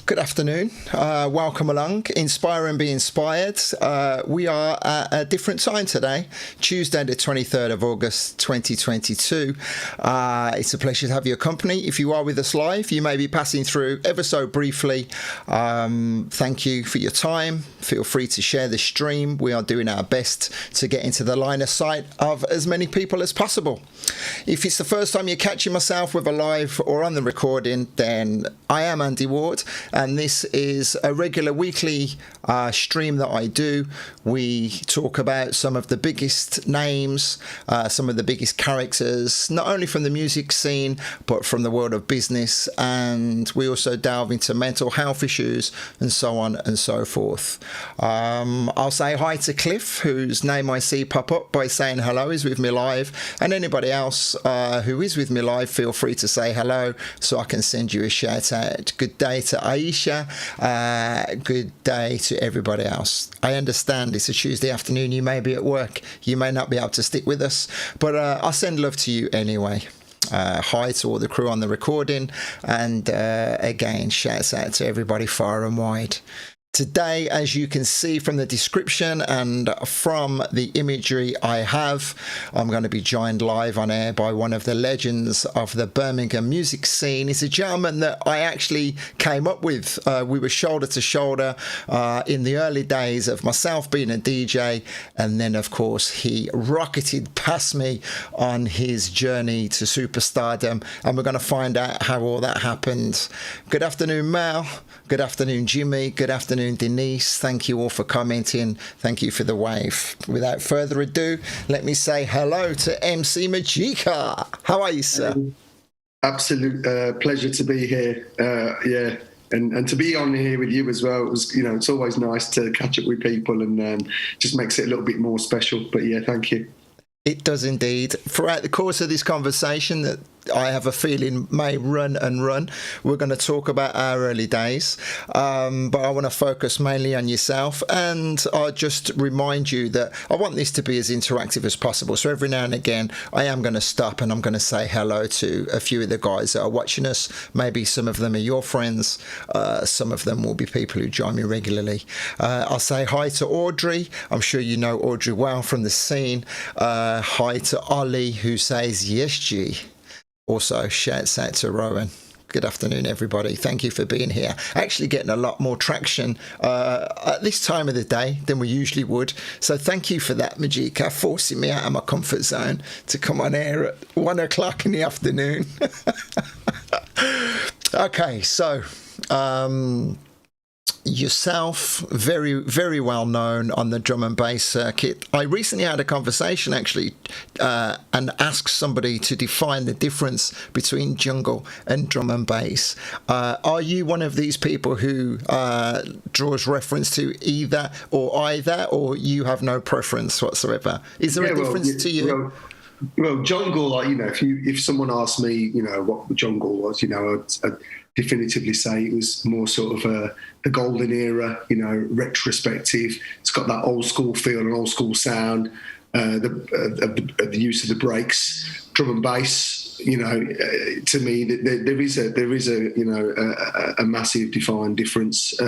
Good afternoon. Welcome along. Inspire and be inspired. We are at a different time today, Tuesday, the 23rd of August, 2022. It's a pleasure to have your company. If you are with us live, you may be passing through ever so briefly. Thank you for your time. Feel free to share the stream. We are doing our best to get into the line of sight of as many people as possible. If it's the first time you're catching myself with a live or on the recording, then I am Andy Ward. And this is a regular weekly stream that I do. We talk about some of the biggest names, some of the biggest characters, not only from the music scene, but from the world of business. And we also delve into mental health issues and so on and so forth. I'll say hi to Cliff, whose name I see pop up by saying hello, is with me live. And anybody else who is with me live, feel free to say hello so I can send you a shout out. Good day to Aisha. Good day to everybody else. I understand it's a Tuesday afternoon. You may be at work. You may not be able to stick with us, but I'll send love to you anyway. Hi to all the crew on the recording. And again, shouts out to everybody far and wide. Today, as you can see from the description and from the imagery I have, I'm going to be joined live on air by one of the legends of the Birmingham music scene. He's a gentleman that I actually came up with. We were shoulder to shoulder in the early days of myself being a DJ. And then, of course, he rocketed past me on his journey to superstardom. And we're going to find out how all that happened. Good afternoon, Mel. Good afternoon, Jimmy. Good afternoon, Denise. Thank you all for commenting. Thank you for the wave. Without further ado, let me say hello to MC Magika. How are you, sir? Absolute pleasure to be here. Yeah, and to be on here with you as well. It was, it's always nice to catch up with people and just makes it a little bit more special. But yeah, thank you. It does indeed. Throughout the course of this conversation that I have a feeling may run and run, we're going to talk about our early days, but I want to focus mainly on yourself, and I'll just remind you that I want this to be as interactive as possible. So every now and again I am going to stop and I'm going to say hello to a few of the guys that are watching us. Maybe some of them are your friends, some of them will be people who join me regularly. I'll say hi to Audrey. I'm sure you know Audrey well from the scene. Hi to Ollie, who says yes G. Also, shouts out to Rowan. Good afternoon, everybody. Thank you for being here. Actually getting a lot more traction at this time of the day than we usually would. So thank you for that, Magika, forcing me out of my comfort zone to come on air at 1 o'clock in the afternoon. Okay, so yourself, very, very well known on the drum and bass circuit. I recently had a conversation actually and asked somebody to define the difference between jungle and drum and bass. Are you one of these people who draws reference to either, or you have no preference whatsoever? Is there a difference to you? Well, jungle, if someone asked me, what jungle was, I'd definitively say it was more sort of the golden era, retrospective. It's got that old school feel and old school sound, the use of the breaks, drum and bass. To me, there is a massive defined difference,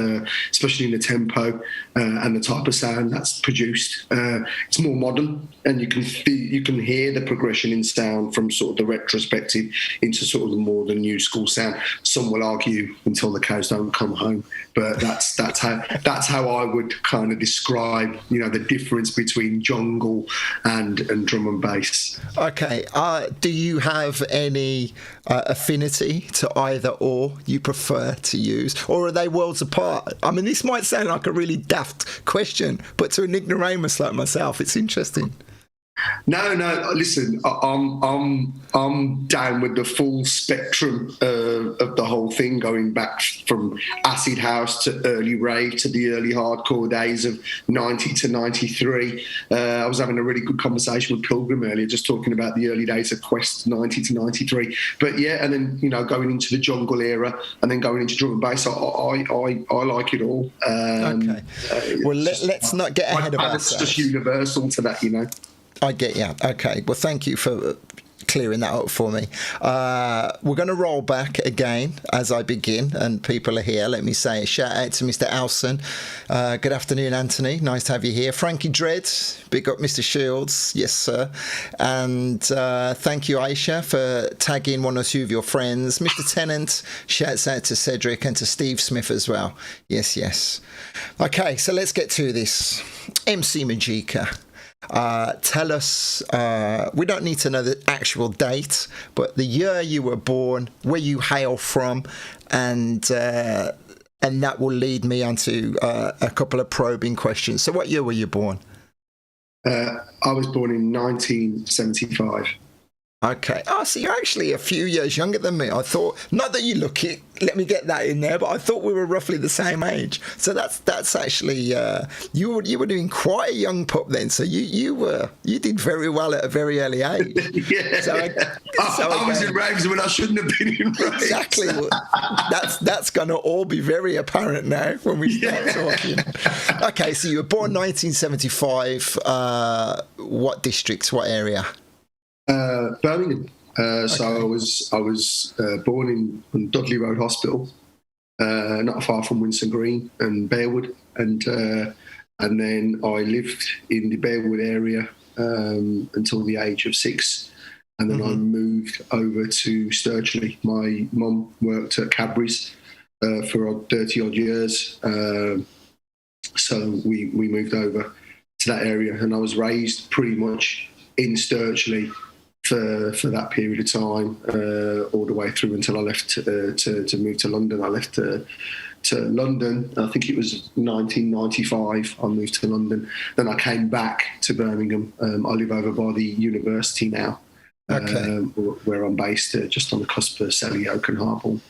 especially in the tempo and the type of sound that's produced. It's more modern, and you can hear the progression in sound from sort of the retrospective into sort of the more the new school sound. Some will argue until the cows don't come home, but that's how I would kind of describe the difference between jungle and drum and bass. Okay, do you have any affinity to either or you prefer to use, or are they worlds apart? I mean, this might sound like a really daft question, but to an ignoramus like myself, it's interesting. No. Listen, I'm down with the full spectrum of the whole thing, going back from acid house to early rave to the early hardcore days of 90 to 93. I was having a really good conversation with Pilgrim earlier, just talking about the early days of Quest 90 to 93. But yeah, and then going into the jungle era, and then going into drum and bass. I like it all. Okay. Well, let's not get ahead of ourselves. It's just universal to that, I get you. Okay. Well, thank you for clearing that up for me. We're going to roll back again as I begin, and people are here. Let me say a shout out to Mr. Alson. Good afternoon, Anthony. Nice to have you here. Frankie Dredd, big up Mr. Shields. Yes, sir. And thank you, Aisha, for tagging one or two of your friends. Mr. Tennant, shouts out to Cedric and to Steve Smith as well. Yes, yes. Okay, so let's get to this. MC Magika. Tell us, we don't need to know the actual date, but the year you were born, where you hail from, and that will lead me onto a couple of probing questions. So what year were you born? I was born in 1975. Okay. Oh, so you're actually a few years younger than me. I thought, not that you look it, let me get that in there, but I thought we were roughly the same age. So that's actually, you were doing quite a young pup then. So you did very well at a very early age. Yeah. I was in Raves when I shouldn't have been in Raves. Exactly. Well, that's going to all be very apparent now when we start talking. Okay, so you were born 1975. What district, what area? Birmingham. So I was born in Dudley Road Hospital, not far from Winson Green and Bearwood, and then I lived in the Bearwood area until the age of 6, and then I moved over to Sturchley. My mum worked at Cadbury's for 30 odd years, so we moved over to that area, and I was raised pretty much in Sturchley for that period of time, all the way through until I left to move to London. I left to London, I think it was 1995, I moved to London. Then I came back to Birmingham. I live over by the university now, where I'm based, just on the cusp of Selly Oak and Hartlepool.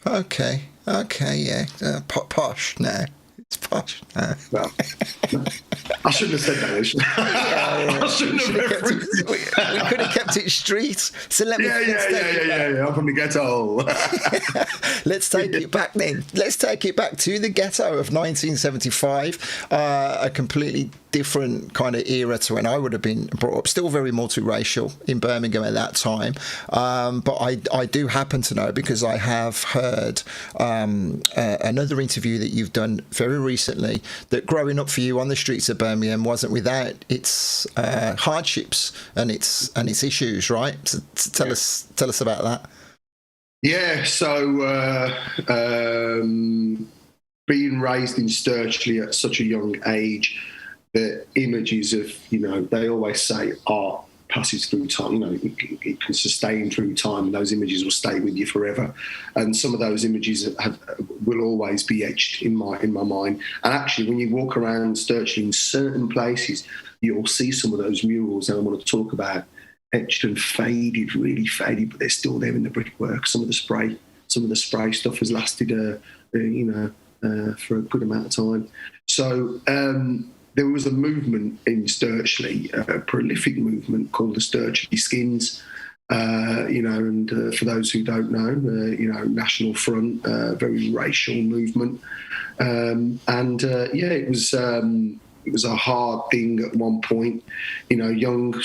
Okay, yeah. Posh now. It's posh. Well, I shouldn't have said that. I shouldn't have. We could have kept it street. So let me. Yeah. I'm from the ghetto. Let's take it back then. Let's take it back to the ghetto of 1975. A completely different kind of era to when I would have been brought up. Still very multiracial in Birmingham at that time. But I do happen to know, because I have heard another interview that you've done very recently, that growing up for you on the streets of Birmingham wasn't without its hardships and its issues, right? So tell us about that. Yeah, so being raised in Sturchley at such a young age, the images of, they always say art passes through time, it can sustain through time, and those images will stay with you forever. And some of those images will always be etched in my mind. And actually, when you walk around Sturchley in certain places, you'll see some of those murals that I want to talk about, etched and faded, really faded, but they're still there in the brickwork. Some of the spray stuff has lasted, for a good amount of time. So there was a movement in Sturchley, a prolific movement called the Sturchley Skins. And for those who don't know, National Front, very racial movement, it was a hard thing at one point. Young,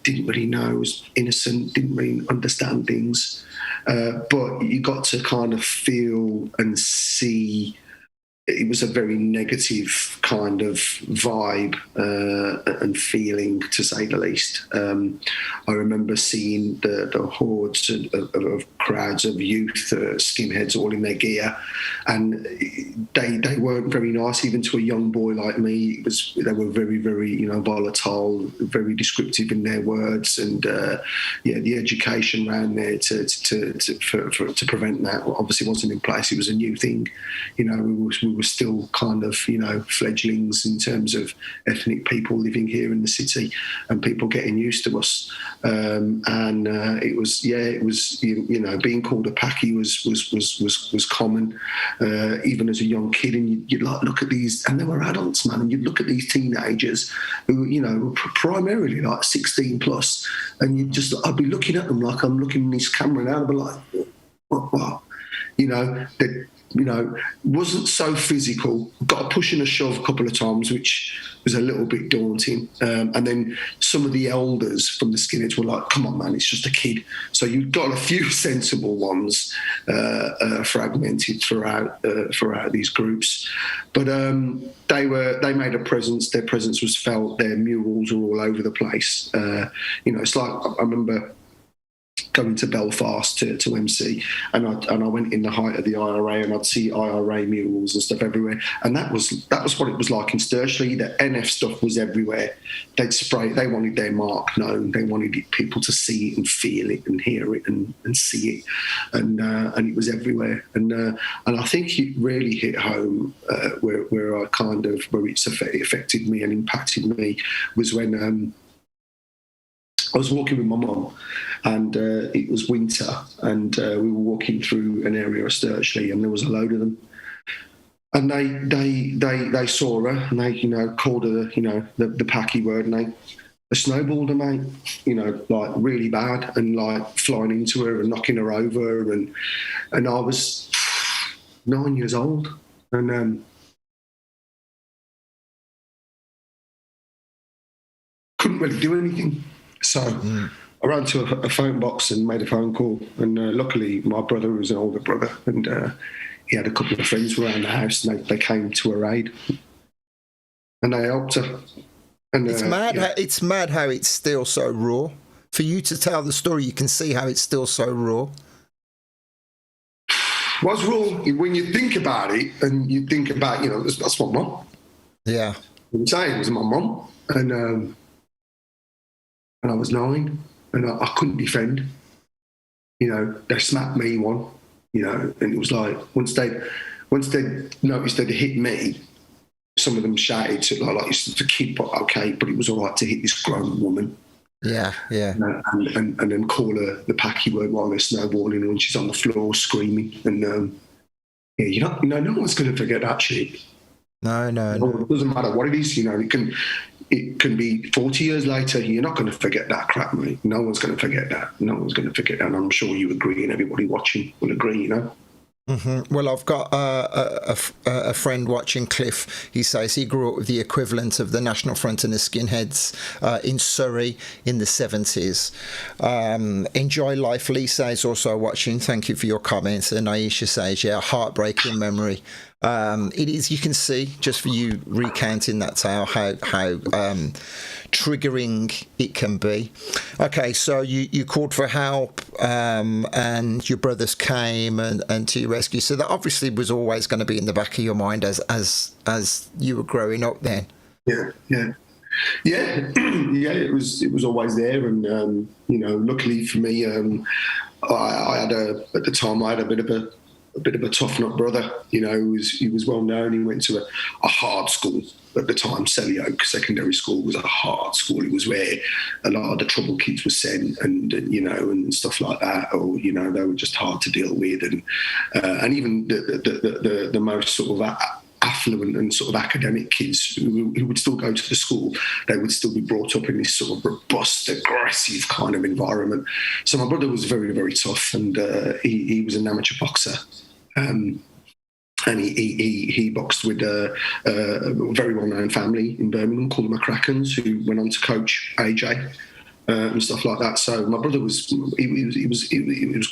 didn't really know, was innocent, didn't really understand things, but you got to kind of feel and see. It was a very negative kind of vibe and feeling, to say the least. I remember seeing the hordes of crowds of youth, skinheads, all in their gear, and they weren't very nice, even to a young boy like me. They were very, very, volatile, very descriptive in their words, and the education around there to prevent that obviously wasn't in place. It was a new thing. We were still kind of, fledglings in terms of ethnic people living here in the city, and people getting used to us. It was being called a Paki was common, even as a young kid. And you'd like look at these, and they were adults, man. And you'd look at these teenagers who, were primarily like 16 plus, and I'd be looking at them like I'm looking in this camera now. I'd be like, what? that wasn't so physical. Got a push and a shove a couple of times, which was a little bit daunting. And then some of the elders from the skinheads were like, "Come on, man, it's just a kid." So you got a few sensible ones fragmented throughout these groups, but they made a presence. Their presence was felt. Their murals were all over the place. It's like I remember going to Belfast to MC, and I went in the height of the IRA, and I'd see IRA murals and stuff everywhere, and that was what it was like in Sturchley. The NF stuff was everywhere. They'd spray. They wanted their mark known. They wanted people to see it and feel it and hear it and see it, and it was everywhere. And I think it really hit home where it affected me and impacted me was when I was walking with my mum, and it was winter, and we were walking through an area of Sturchley, and there was a load of them, and they saw her, and they called her the packy word, and they snowballed her, mate, like really bad, and like flying into her and knocking her over, and I was 9 years old, and couldn't really do anything. So I ran to a phone box and made a phone call, and luckily my brother was an older brother, and he had a couple of friends around the house, and they came to her aid, and they helped her. And it's mad. It's mad how it's still so raw. For you to tell the story, you can see how it's still so raw. What's raw when you think about it, and you think about that's my mum. Yeah, I'm saying it was my mum, and I was 9, and I couldn't defend. They smacked me one, and it was like once they noticed they'd hit me, some of them shouted to like it's a kid, but okay, but it was all right to hit this grown woman. Yeah. And then call her the packy word while they're snowballing when she's on the floor screaming, and no one's going to forget that shit. No. It doesn't matter what it is, it can be 40 years later. You're not going to forget that crap, mate. No one's going to forget that. And I'm sure you agree, and everybody watching will agree, Mm-hmm. Well, I've got a friend watching, Cliff. He says he grew up with the equivalent of the National Front and the Skinheads in Surrey in the 70s. Enjoy life. Lisa is also watching. Thank you for your comments. And Aisha says, yeah, heartbreaking memory. It is, you can see, just for you recounting that tale, how triggering it can be. Okay, so you called for help, and your brothers came and to your rescue. So that obviously was always going to be in the back of your mind as you were growing up then. Yeah. It was always there, and luckily for me, I had at the time I had a bit of a tough nut brother. He was well known. He went to a hard school at the time. Selly Oak Secondary School was a hard school. It was where a lot of the trouble kids were sent, and stuff like that. Or they were just hard to deal with, and even the most sort of affluent and sort of academic kids who would still go to the school, they would still be brought up in this sort of robust, aggressive kind of environment. So my brother was very, very tough, and he was an amateur boxer. And he boxed with a very well-known family in Birmingham called the McCrackens, who went on to coach AJ and stuff like that. So my brother it was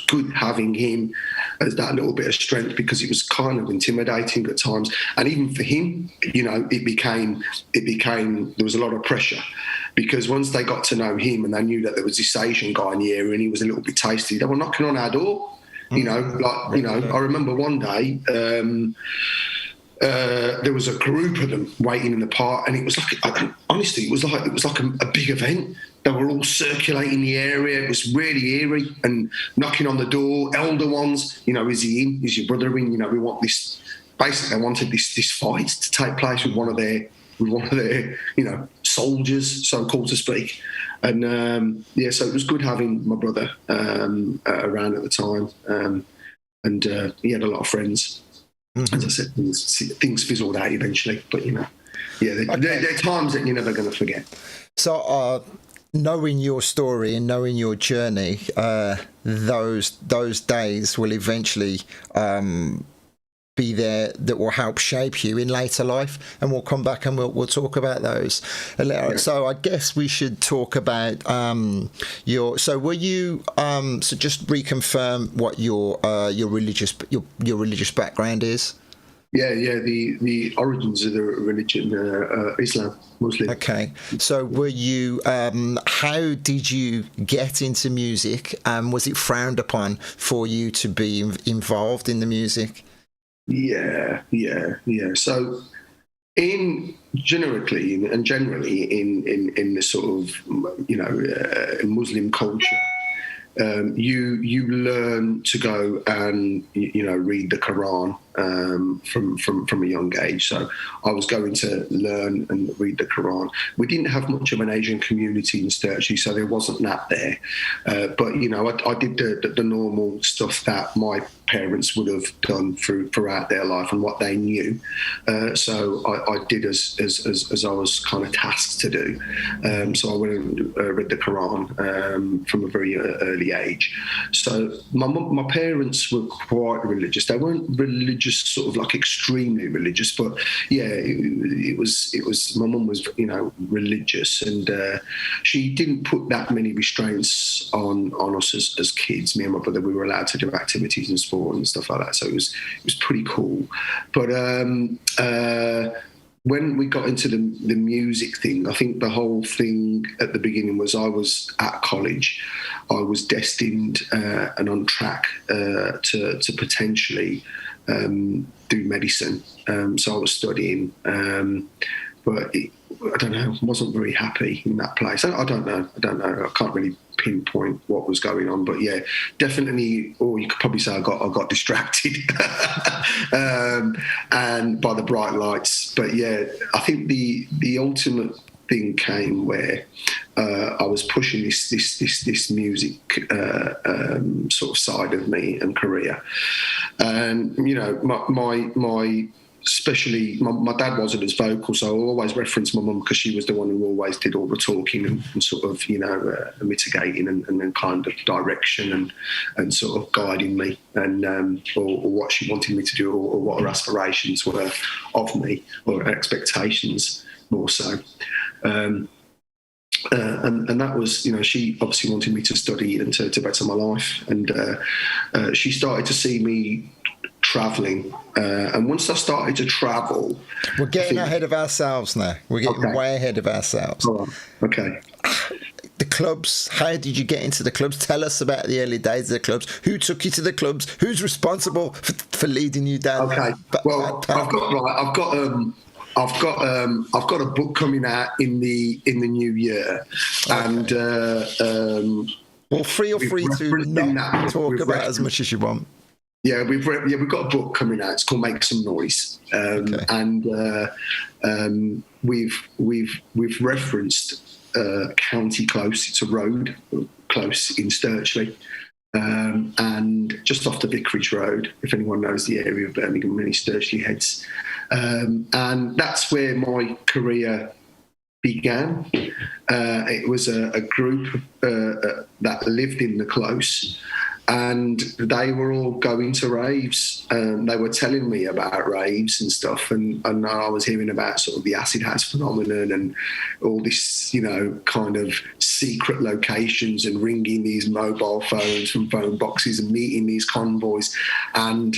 good having him as that little bit of strength, because it was kind of intimidating at times. And even for him, it became there was a lot of pressure, because once they got to know him and they knew that there was this Asian guy in the area and he was a little bit tasty, they were knocking on our door. I remember one day there was a group of them waiting in the park, and it was like, honestly, it was like a big event. They were all circulating the area. It was really eerie, and knocking on the door, elder ones, is he in? Is your brother in? We want this. Basically, they wanted this fight to take place with one of their soldiers, so called to speak. And so it was good having my brother around at the time, and he had a lot of friends. Mm-hmm. As I said, things fizzled out eventually, but there are times that you're never going to forget. So knowing your story and knowing your journey, those days will eventually be there, that will help shape you in later life, and we'll come back and we'll talk about those. So I guess we should talk about so were you so just reconfirm what your religious background is. The origins of the religion, Islam, Muslim. Okay, so were you? How did you get into music? Was it frowned upon for you to be involved in the music? Yeah. So, generally in the sort of Muslim culture, you learn to go and read the Quran from a young age. So I was going to learn and read the Quran. We didn't have much of an Asian community in Sturchley, so there wasn't that there. But I did the normal stuff that my parents would have done throughout their life and what they knew. So I did as I was kind of tasked to do. So I went and read the Quran from a very early age. So my parents were quite religious. They weren't religious, sort of like extremely religious, but yeah, it was. My mum was religious, and she didn't put that many restraints on us as kids. Me and my brother, we were allowed to do activities and sport and stuff like that, so it was pretty cool. But when we got into the music thing, I think the whole thing at the beginning was I was at college. I was destined and on track to potentially do medicine. So I was studying, but I don't know, wasn't very happy in that place. I don't know. I can't really pinpoint what was going on, but yeah, definitely. Or you could probably say I got distracted and by the bright lights. But yeah, I think the ultimate thing came where I was pushing this music sort of side of me and career, and my especially my dad wasn't as vocal, so I always reference my mum because she was the one who always did all the talking and sort of mitigating and then kind of direction and sort of guiding me and or what she wanted me to do or what her aspirations were of me or expectations more so. And that was, she obviously wanted me to study and to better my life, and she started to see me travelling, and once I started to travel, we're getting ahead of ourselves now. We're getting way ahead of ourselves. Oh, okay. The clubs. How did you get into the clubs? Tell us about the early days of the clubs. Who took you to the clubs? Who's responsible for leading you down? Okay. Well, I've got a book coming out in the new year, and well, feel free to not talk about as much as you want. Yeah, we've got a book coming out. It's called Make Some Noise, and we've referenced County Close. It's a road close in Sturchley, and just off the Vicarage Road. If anyone knows the area of Birmingham, many Sturchley heads, and that's where my career began. It was a group that lived in the close, and they were all going to raves. They were telling me about raves and stuff, and I was hearing about sort of the acid house phenomenon and all this, kind of secret locations and ringing these mobile phones from phone boxes and meeting these convoys. And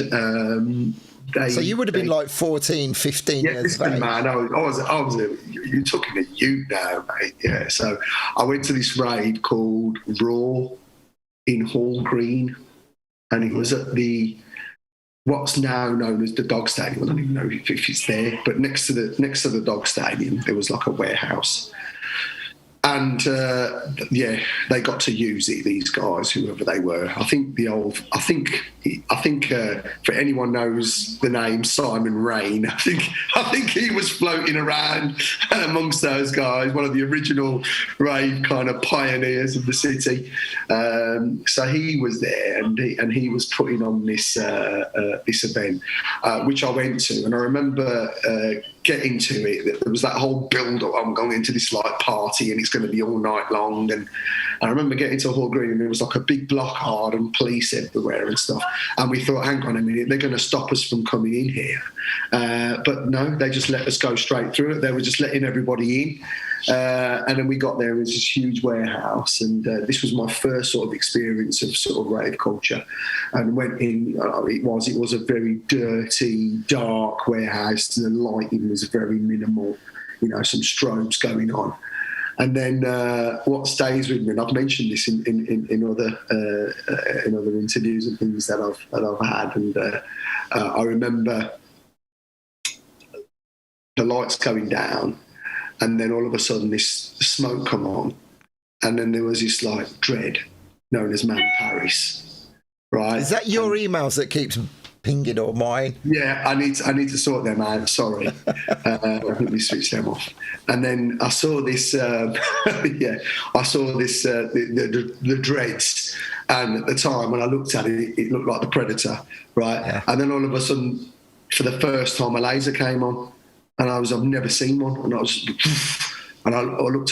so you would have been like 14, 15 years of age. Man, you're talking to you now, mate. Yeah. So I went to this rave called Raw in Hall Green, and it was at what's now known as the Dog Stadium. I don't even know if it's there, but next to the Dog Stadium, there was like a warehouse. And they got to use it. These guys, whoever they were, I think for anyone knows the name Simon Rain, I think he was floating around amongst those guys, one of the original rave kind of pioneers of the city. So he was there, and he was putting on this event, which I went to, and I remember get into it, there was that whole build-up. I'm going into this like party and it's going to be all night long. And I remember getting to Hall Green and there was like a big blockade and police everywhere and stuff. And we thought, hang on a minute, they're going to stop us from coming in here. But no, they just let us go straight through it. They were just letting everybody in. And then we got there, it was this huge warehouse, and this was my first sort of experience of sort of rave culture, and went in. It was a very dirty, dark warehouse. The lighting was very minimal, some strobes going on. And then what stays with me, and I've mentioned this in other interviews and things that I've had, and I remember the lights going down. And then all of a sudden this smoke come on, and then there was this like dread known as Man Paris, right? Is that your emails that keeps pinging or mine? Yeah, I need to sort them out. Sorry, I think we switched them off. And then I saw this. The dreads, and at the time when I looked at it, it looked like the Predator, right? Yeah. And then all of a sudden, for the first time, a laser came on. And I've never seen one, and I looked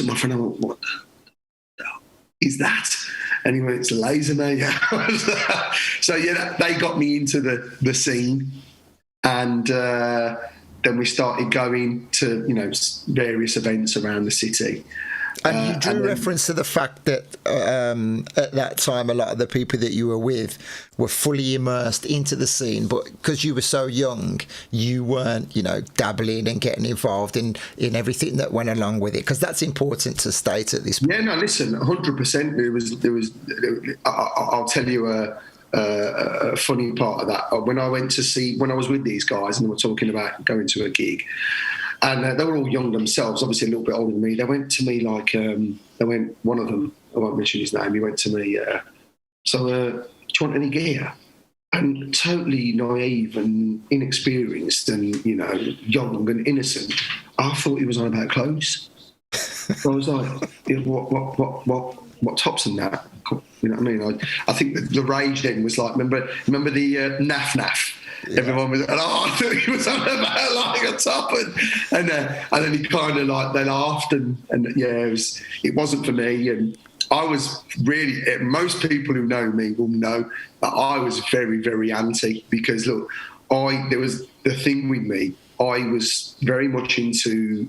at my friend and I went, "What the hell is that?" And he went, "It's a laser, mate." So yeah, they got me into the scene, and then we started going to various events around the city. And you drew reference to the fact that at that time, a lot of the people that you were with were fully immersed into the scene, but because you were so young, you weren't, dabbling and getting involved in everything that went along with it. Because that's important to state at this point. Yeah, no, listen, 100%. There was. I'll tell you a funny part of that. When I was with these guys and they were talking about going to a gig. And they were all young themselves, obviously a little bit older than me. They went to me like, one of them, I won't mention his name, he went to me, do you want any gear? And totally naive and inexperienced and, young and innocent. I thought he was on about clothes. So I was like, what tops and that? You know what I mean? I think the rage then was like, remember the naff? Yeah. Everyone was, I thought he was on about like a top, and then he kind of like they laughed and yeah, it wasn't for me, and I was really, most people who know me will know that I was very, very anti, because look, there was the thing with me, I was very much into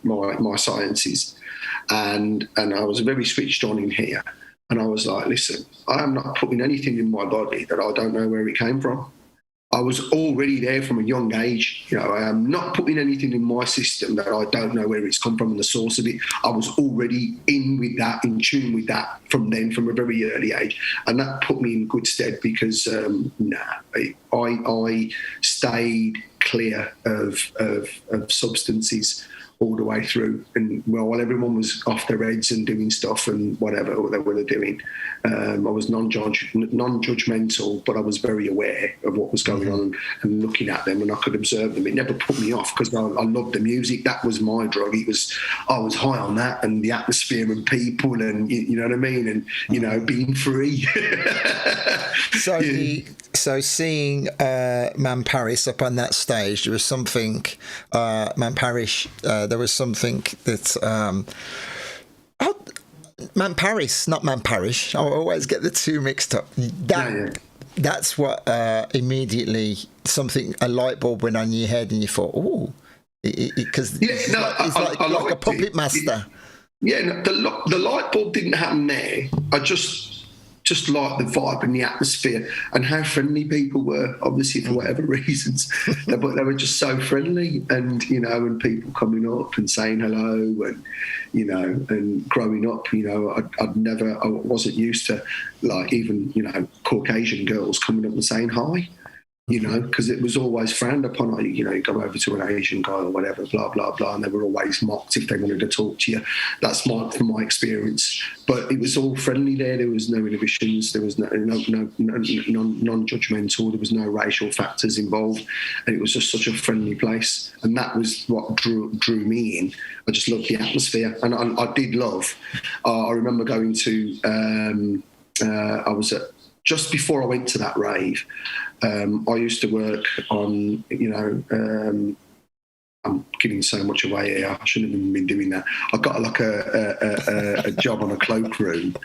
my sciences, and I was very switched on in here, and I was like, listen, I am not putting anything in my body that I don't know where it came from. I was already there from a young age. I am not putting anything in my system that I don't know where it's come from and the source of it. I was already in tune with that from a very early age. And that put me in good stead because, I stayed clear of substances all the way through. And while everyone was off their heads and doing stuff and whatever they were doing, I was non-judgmental, but I was very aware of what was going on and looking at them, and I could observe them. It never put me off because I loved the music. That was my drug. I was high on that and the atmosphere and people, and you know what I mean, and being free. So seeing Man Paris up on that stage, there was something, Man Parish, there was something that, Man Paris, not Man Parish, I always get the two mixed up. That's what immediately, a light bulb went on in your head and you thought, oh, because it's like a puppet master. The light bulb didn't happen there. I just like the vibe and the atmosphere and how friendly people were, obviously for whatever reasons, but they were just so friendly, and and people coming up and saying hello, and and growing up, I wasn't used to like even Caucasian girls coming up and saying hi. Because it was always frowned upon. You go over to an Asian guy or whatever, blah, blah, blah, and they were always mocked if they wanted to talk to you. That's from my experience. But it was all friendly there. There was no inhibitions. There was no non-judgmental. There was no racial factors involved. And it was just such a friendly place. And that was what drew me in. I just loved the atmosphere. And I did love, I remember going to, just before I went to that rave, I used to work on, I'm giving so much away here. I shouldn't have been doing that. I got like a job on a cloakroom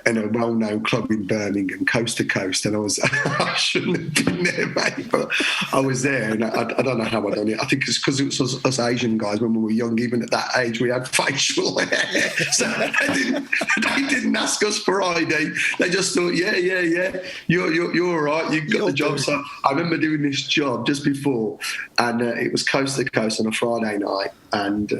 in a well-known club in Birmingham, coast to coast, and I shouldn't have been there, mate, but I was there, and I don't know how I done it. I think it's because it was us Asian guys when we were young. Even at that age, we had facial hair, so they didn't ask us for ID. They just thought, yeah, you're all right. You got the job. So I remember doing this job just before, and it was coast to coast on a Friday night, and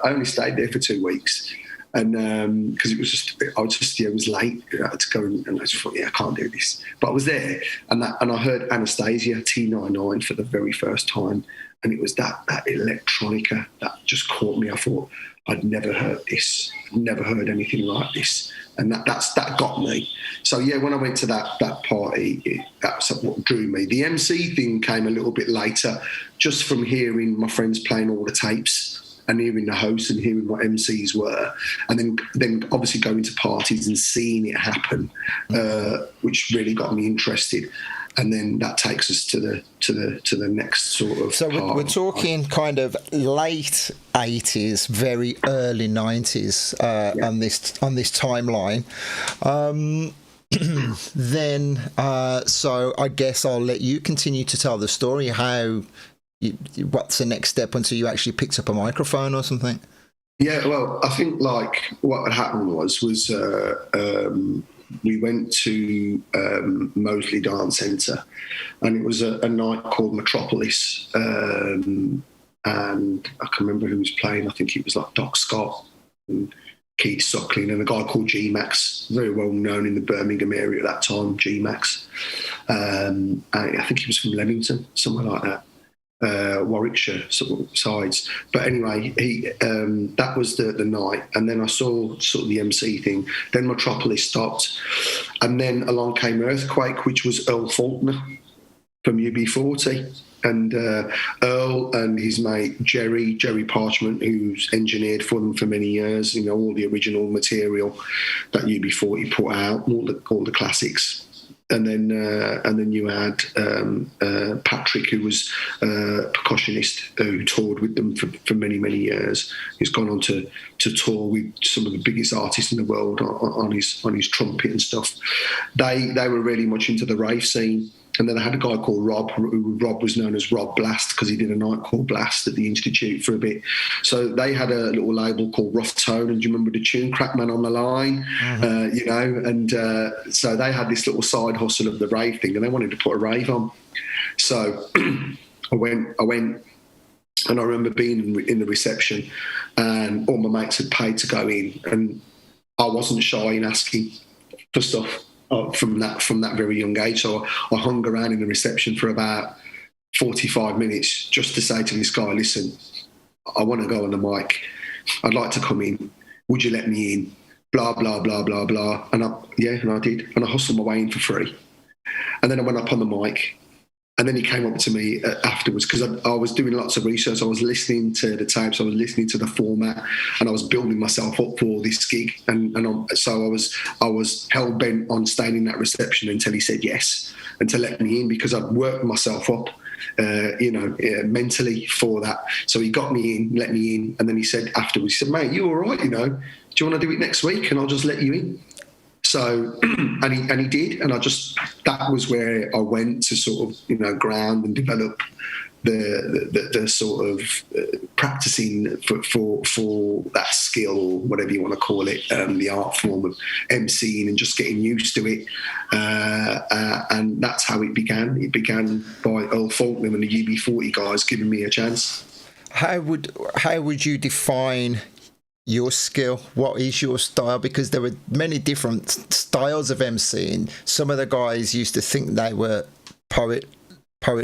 I only stayed there for 2 weeks, and because it was late, I had to go, and I just thought, I can't do this, but I was there, and I heard Anastasia T99 for the very first time, and it was that electronica that just caught me. I thought, I'd never heard this, never heard anything like this, and that got me. So when I went to that party, that's what drew me. The MC thing came a little bit later, just from hearing my friends playing all the tapes and hearing the hosts and hearing what MCs were, and then obviously going to parties and seeing it happen, which really got me interested. And then that takes us to the next sort of. So we're talking kind of late 80s, very early 90s on this timeline. Then, so I guess I'll let you continue to tell the story. What's the next step until you actually picked up a microphone or something? Yeah, well, I think like what had happened was we went to Moseley Dance Centre, and it was a night called Metropolis, and I can remember who was playing. I think it was like Doc Scott and Keith Suckling and a guy called G-Max, very well known in the Birmingham area at that time, G-Max. And I think he was from Leamington, somewhere like that. Warwickshire sort of sides, but anyway, that was the night, and then I saw sort of the MC thing. Then Metropolis stopped, and then along came Earthquake, which was Earl Faulkner from UB40, and Earl and his mate Jerry Parchment, who's engineered for them for many years. All the original material that UB40 put out, all the classics. And then you had Patrick, who was a percussionist who toured with them for many, many years. He's gone on to tour with some of the biggest artists in the world on his trumpet and stuff. They were really much into the rave scene. And then I had a guy called Rob, Rob was known as Rob Blast because he did a night called Blast at the Institute for a bit. So they had a little label called Rough Tone, and do you remember the tune Crackman on the Line? Mm-hmm. So they had this little side hustle of the rave thing, and they wanted to put a rave on. So I went, and I remember being in the reception, and all my mates had paid to go in, and I wasn't shy in asking for stuff. From that very young age. So I hung around in the reception for about 45 minutes just to say to this guy, listen, I want to go on the mic. I'd like to come in. Would you let me in? Blah, blah, blah, blah, blah. And I did. And I hustled my way in for free. And then I went up on the mic. And then he came up to me afterwards because I was doing lots of research. I was listening to the tapes, I was listening to the format, and I was building myself up for this gig. So I was hell bent on staying in that reception until he said yes and to let me in, because I'd worked myself up, mentally for that. So he got me in, let me in, and then he said afterwards, he said, "Mate, you all right? Do you want to do it next week? And I'll just let you in." So, and he did, and that was where I went to sort of, ground and develop the sort of practicing for that skill, or whatever you want to call it, the art form of emceeing, and just getting used to it. And that's how it began. It began by Earl Faulkner and the UB40 guys giving me a chance. How would you define your skill? What is your style? Because there were many different styles of emceeing. Some of the guys used to think they were poet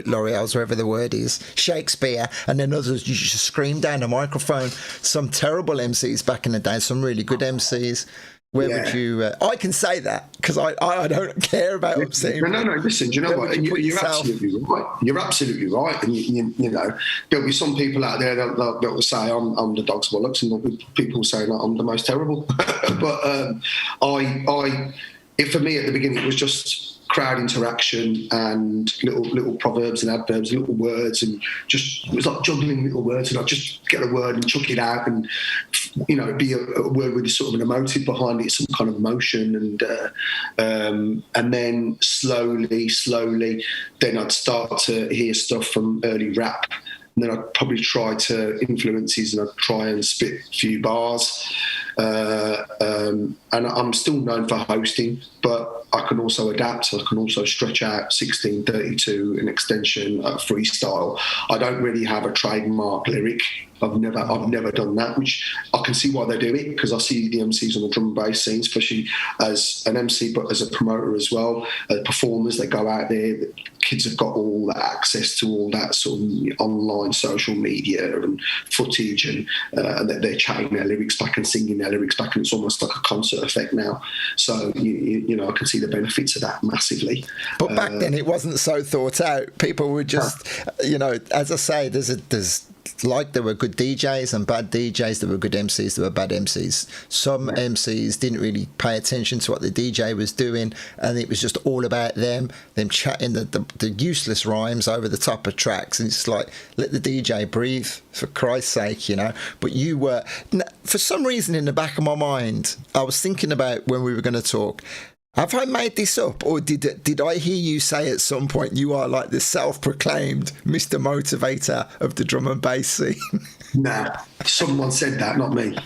laureates, whatever the word is, Shakespeare, and then others you just scream down the microphone. Some terrible MCs back in the day, some really good MCs. Where would you? I can say that because I don't care about emceeing. No. Listen, do you know what? You're absolutely right. You're absolutely right. And you know, there'll be some people out there that will say I'm the dog's bollocks, and there'll be people saying I'm the most terrible. But for me at the beginning, it was just crowd interaction and little proverbs and adverbs, little words, and just it was like juggling little words, and I'd just get a word and chuck it out, and it'd be a word with sort of an emotive behind it, some kind of emotion, and then slowly, then I'd start to hear stuff from early rap. And then I'd probably try to influences, and I'd try and spit a few bars. And I'm still known for hosting, but I can also adapt. I can also stretch out 16, 32, an extension, freestyle. I don't really have a trademark lyric. I've never done that, which I can see why they do it, because I see the MCs on the drum and bass scene, especially as an MC, but as a promoter as well. Performers, they go out there. Kids have got all that access to all that sort of online social media and footage, and they're chatting their lyrics back and singing their lyrics back, and it's almost like a concert effect now. So I can see the benefits of that massively. But back then, it wasn't so thought out. People were just, as I say, there's like there were good DJs and bad DJs, there were good MCs, there were bad MCs. Some MCs didn't really pay attention to what the DJ was doing, and it was just all about them chatting the useless rhymes over the top of tracks, and it's like, let the DJ breathe, for Christ's sake, But you were, for some reason in the back of my mind, I was thinking about when we were going to talk, have I made this up, or did I hear you say at some point you are like the self-proclaimed Mr. Motivator of the drum and bass scene? Nah, someone said that, not me.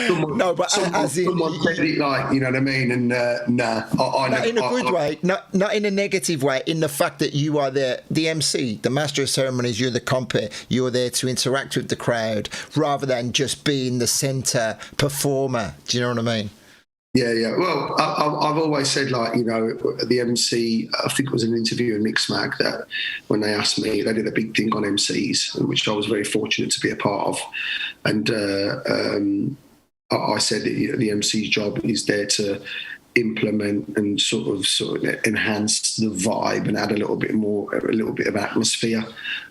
Someone said it, like, you know what I mean? And not in a good way, not in a negative way. In the fact that you are the MC, the master of ceremonies, you're the compere, you're there to interact with the crowd rather than just being the centre performer. Do you know what I mean? Yeah. Well, I've always said, like, the MC, I think it was an interview in Mixmag that when they asked me, they did a big thing on MCs, which I was very fortunate to be a part of. And I said that the MC's job is there to implement and sort of enhance the vibe and add a little bit of atmosphere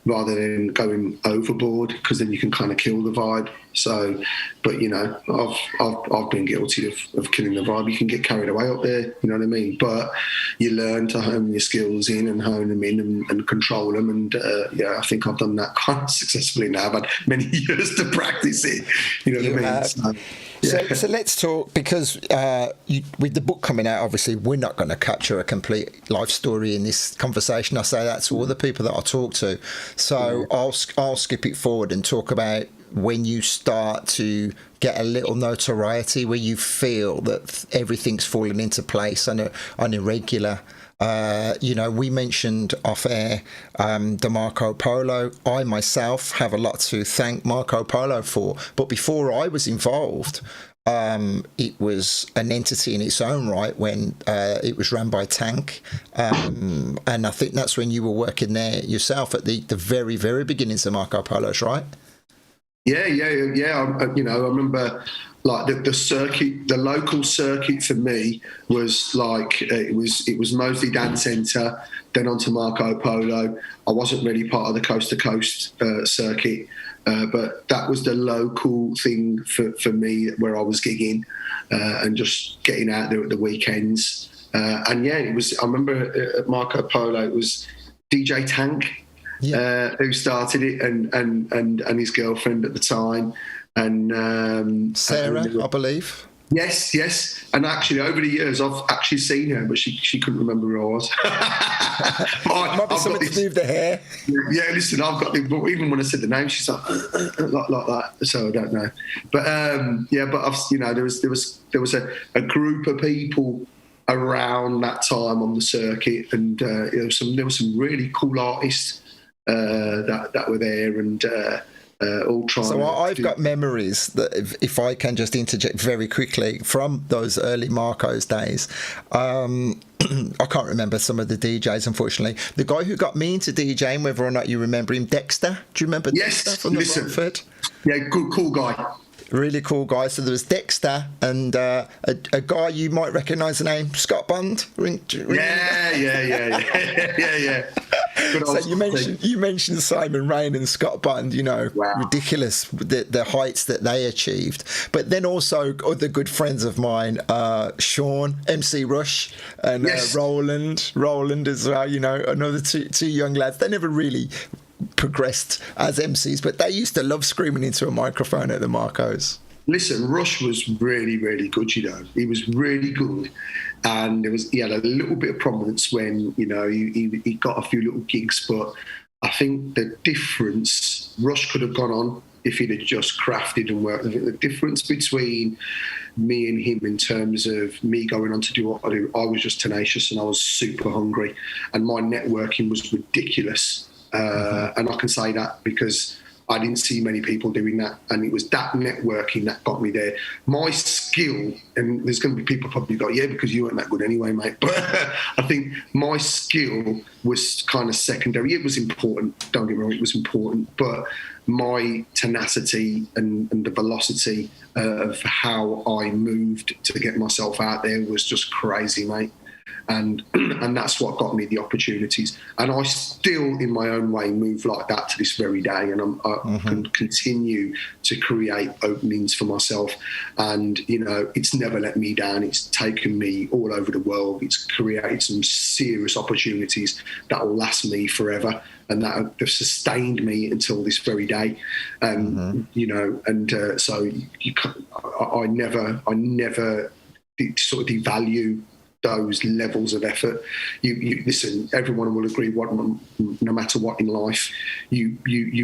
rather than going overboard, because then you can kind of kill the vibe. So, but I've been guilty of killing the vibe. You can get carried away up there, you know what I mean? But you learn to hone your skills in and hone them in and control them. And I think I've done that kind of successfully now. I've had many years to practice it, you know what I mean? So let's talk, because with the book coming out, obviously we're not going to capture a complete life story in this conversation. I say that to all the people that I talk to. So I'll skip it forward and talk about when you start to get a little notoriety, where you feel that everything's falling into place on a regular. We mentioned off air the Marco Polo. I myself have a lot to thank Marco Polo for, but before I was involved, it was an entity in its own right when it was run by Tank, and I think that's when you were working there yourself at the very, very beginnings of Marco Polo's, right? Yeah. I remember, like, the circuit, the local circuit for me was like it was mostly Dance Centre, then onto Marco Polo. I wasn't really part of the coast to coast circuit, but that was the local thing for me, where I was gigging and just getting out there at the weekends. It was. I remember at Marco Polo, it was DJ Tank. Who started it, and his girlfriend at the time, and Sarah, I believe. Yes. And actually, over the years, I've actually seen her, but she couldn't remember who I was. Might be something to do with the hair. Yeah, listen, I've got. But even when I said the name, she's like that. So I don't know. But but I've, there was a group of people around that time on the circuit, and there were some really cool artists that were there, and all trying. So I've got memories that, if I can just interject very quickly, from those early Marco's days. I can't remember some of the DJs, unfortunately. The guy who got me into DJing, whether or not you remember him, Dexter. Do you remember Dexter from the Bradford? Yeah, good, cool guy. Really cool guy. So there was Dexter and a guy you might recognise the name, Scott Bond. Yeah. Good So old Scotty. you mentioned Simon Rain and Scott Bond, Wow. ridiculous the heights that they achieved. But then also other good friends of mine, Sean, MC Rush, and Yes. Roland as well. Another two young lads. They never really progressed as MCs, but they used to love screaming into a microphone at the Marcos. Listen, Rush was really, really good, He was really good. And he had a little bit of prominence when, he got a few little gigs. But I think the difference, Rush could have gone on if he'd have just crafted and worked. I think the difference between me and him in terms of me going on to do what I do, I was just tenacious and I was super hungry. And my networking was ridiculous. And I can say that because I didn't see many people doing that, and it was that networking that got me there. My skill, and there's going to be people probably go, yeah, because you weren't that good anyway, mate. But I think my skill was kind of secondary. It was important, don't get me wrong, it was important, but my tenacity and the velocity of how I moved to get myself out there was just crazy, mate. And that's what got me the opportunities. And I still, in my own way, move like that to this very day. And I can continue to create openings for myself. And, it's never let me down. It's taken me all over the world. It's created some serious opportunities that will last me forever. And that have sustained me until this very day. So I never sort of devalue those levels of effort. You listen, everyone will agree, no matter what in life, you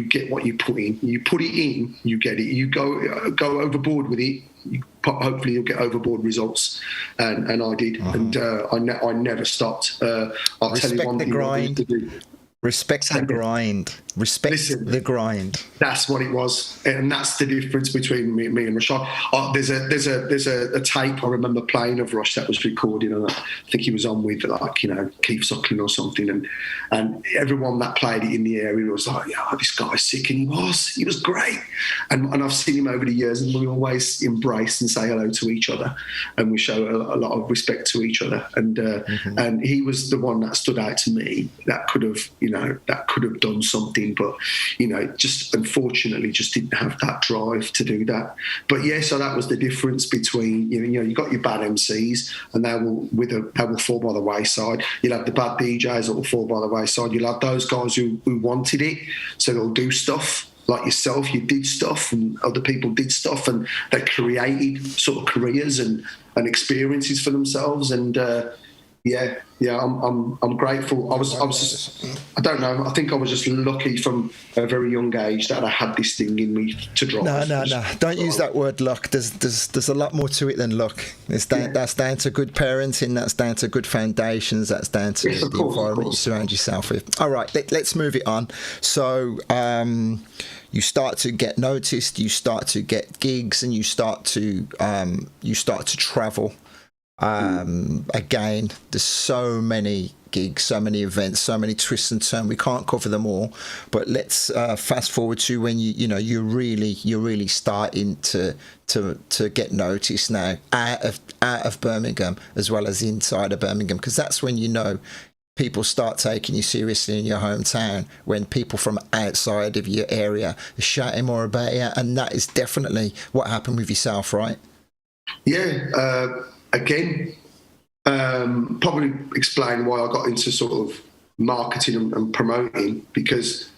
get what you put in. You put it in, you get it. You go overboard with it, hopefully you'll get overboard results. And I did. And I never stopped. I'll tell you one thing I need to do. Respect the grind. Respect the grind. That's what it was, and that's the difference between me and Rush. There's a tape I remember playing of Rush that was recorded, and I think he was on with Keith Suckling or something, and everyone that played it in the area was like, "Yeah, this guy's sick," and he was great. And I've seen him over the years, and we always embrace and say hello to each other, and we show a lot of respect to each other. And he was the one that stood out to me that could have done something. But just unfortunately just didn't have that drive to do that. But yeah, so that was the difference between you got your bad MCs and they will fall by the wayside. You'll have the bad DJs that will fall by the wayside. You'll have those guys who wanted it, so they'll do stuff like yourself. You did stuff and other people did stuff, and they created sort of careers and experiences for themselves. And I'm grateful. I don't know. I think I was just lucky from a very young age that I had this thing in me to drive. No. Don't use that word luck. There's a lot more to it than luck. That's down to good parenting. That's down to good foundations. That's down to the environment you surround yourself with. All right, let's move it on. So you start to get noticed. You start to get gigs, and you start to travel. Again, there's so many gigs, so many events, so many twists and turns. We can't cover them all, but let's fast forward to when you're really starting to get noticed now out of Birmingham as well as inside of Birmingham, because that's when people start taking you seriously in your hometown, when people from outside of your area are shouting more about you. And that is definitely what happened with yourself, right? Yeah. Again, probably explain why I got into sort of marketing and promoting, because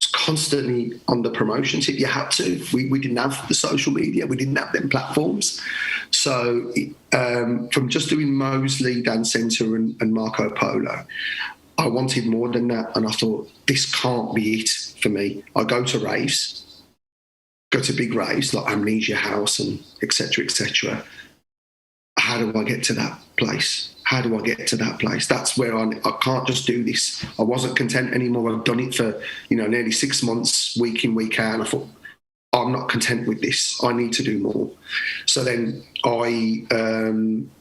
it's constantly on the promotion tip. You had to. We didn't have the social media. We didn't have them platforms. So from just doing Mosley, Dance Centre and Marco Polo, I wanted more than that. And I thought, this can't be it for me. I go to raves, go to big raves like Amnesia House and et cetera. How do I get to that place? That's where I can't just do this. I wasn't content anymore. I've done it for, nearly 6 months, week in, week out. And I thought, I'm not content with this. I need to do more. So then I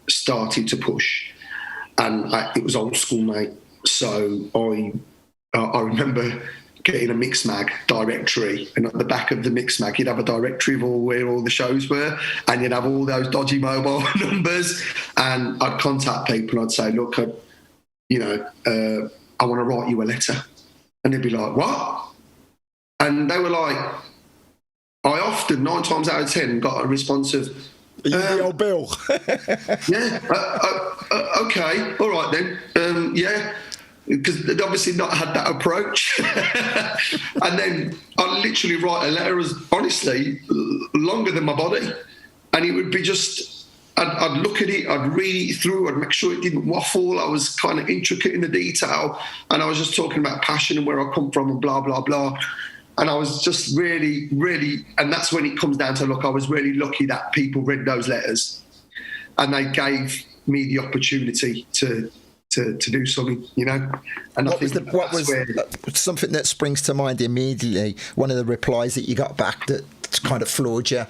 started to push, and it was old school, mate. So I remember getting a mix mag directory, and at the back of the mix mag you'd have a directory of where all the shows were, and you'd have all those dodgy mobile numbers, and I'd contact people and I'd say, look, I want to write you a letter. And they'd be like, what? And they were like, I often, 9 times out of 10, got a response of, the old Bill. yeah, okay, all right then, yeah. Because they'd obviously not had that approach. And then I'd literally write a letter as, honestly, longer than my body. And it would be just, I'd look at it, I'd read it through, I'd make sure it didn't waffle. I was kind of intricate in the detail. And I was just talking about passion and where I come from and blah, blah, blah. And I was just really, really, and that's when it comes down to, look, I was really lucky that people read those letters and they gave me the opportunity to do something, you know. And what was something that springs to mind immediately? One of the replies that you got back that kind of floored you.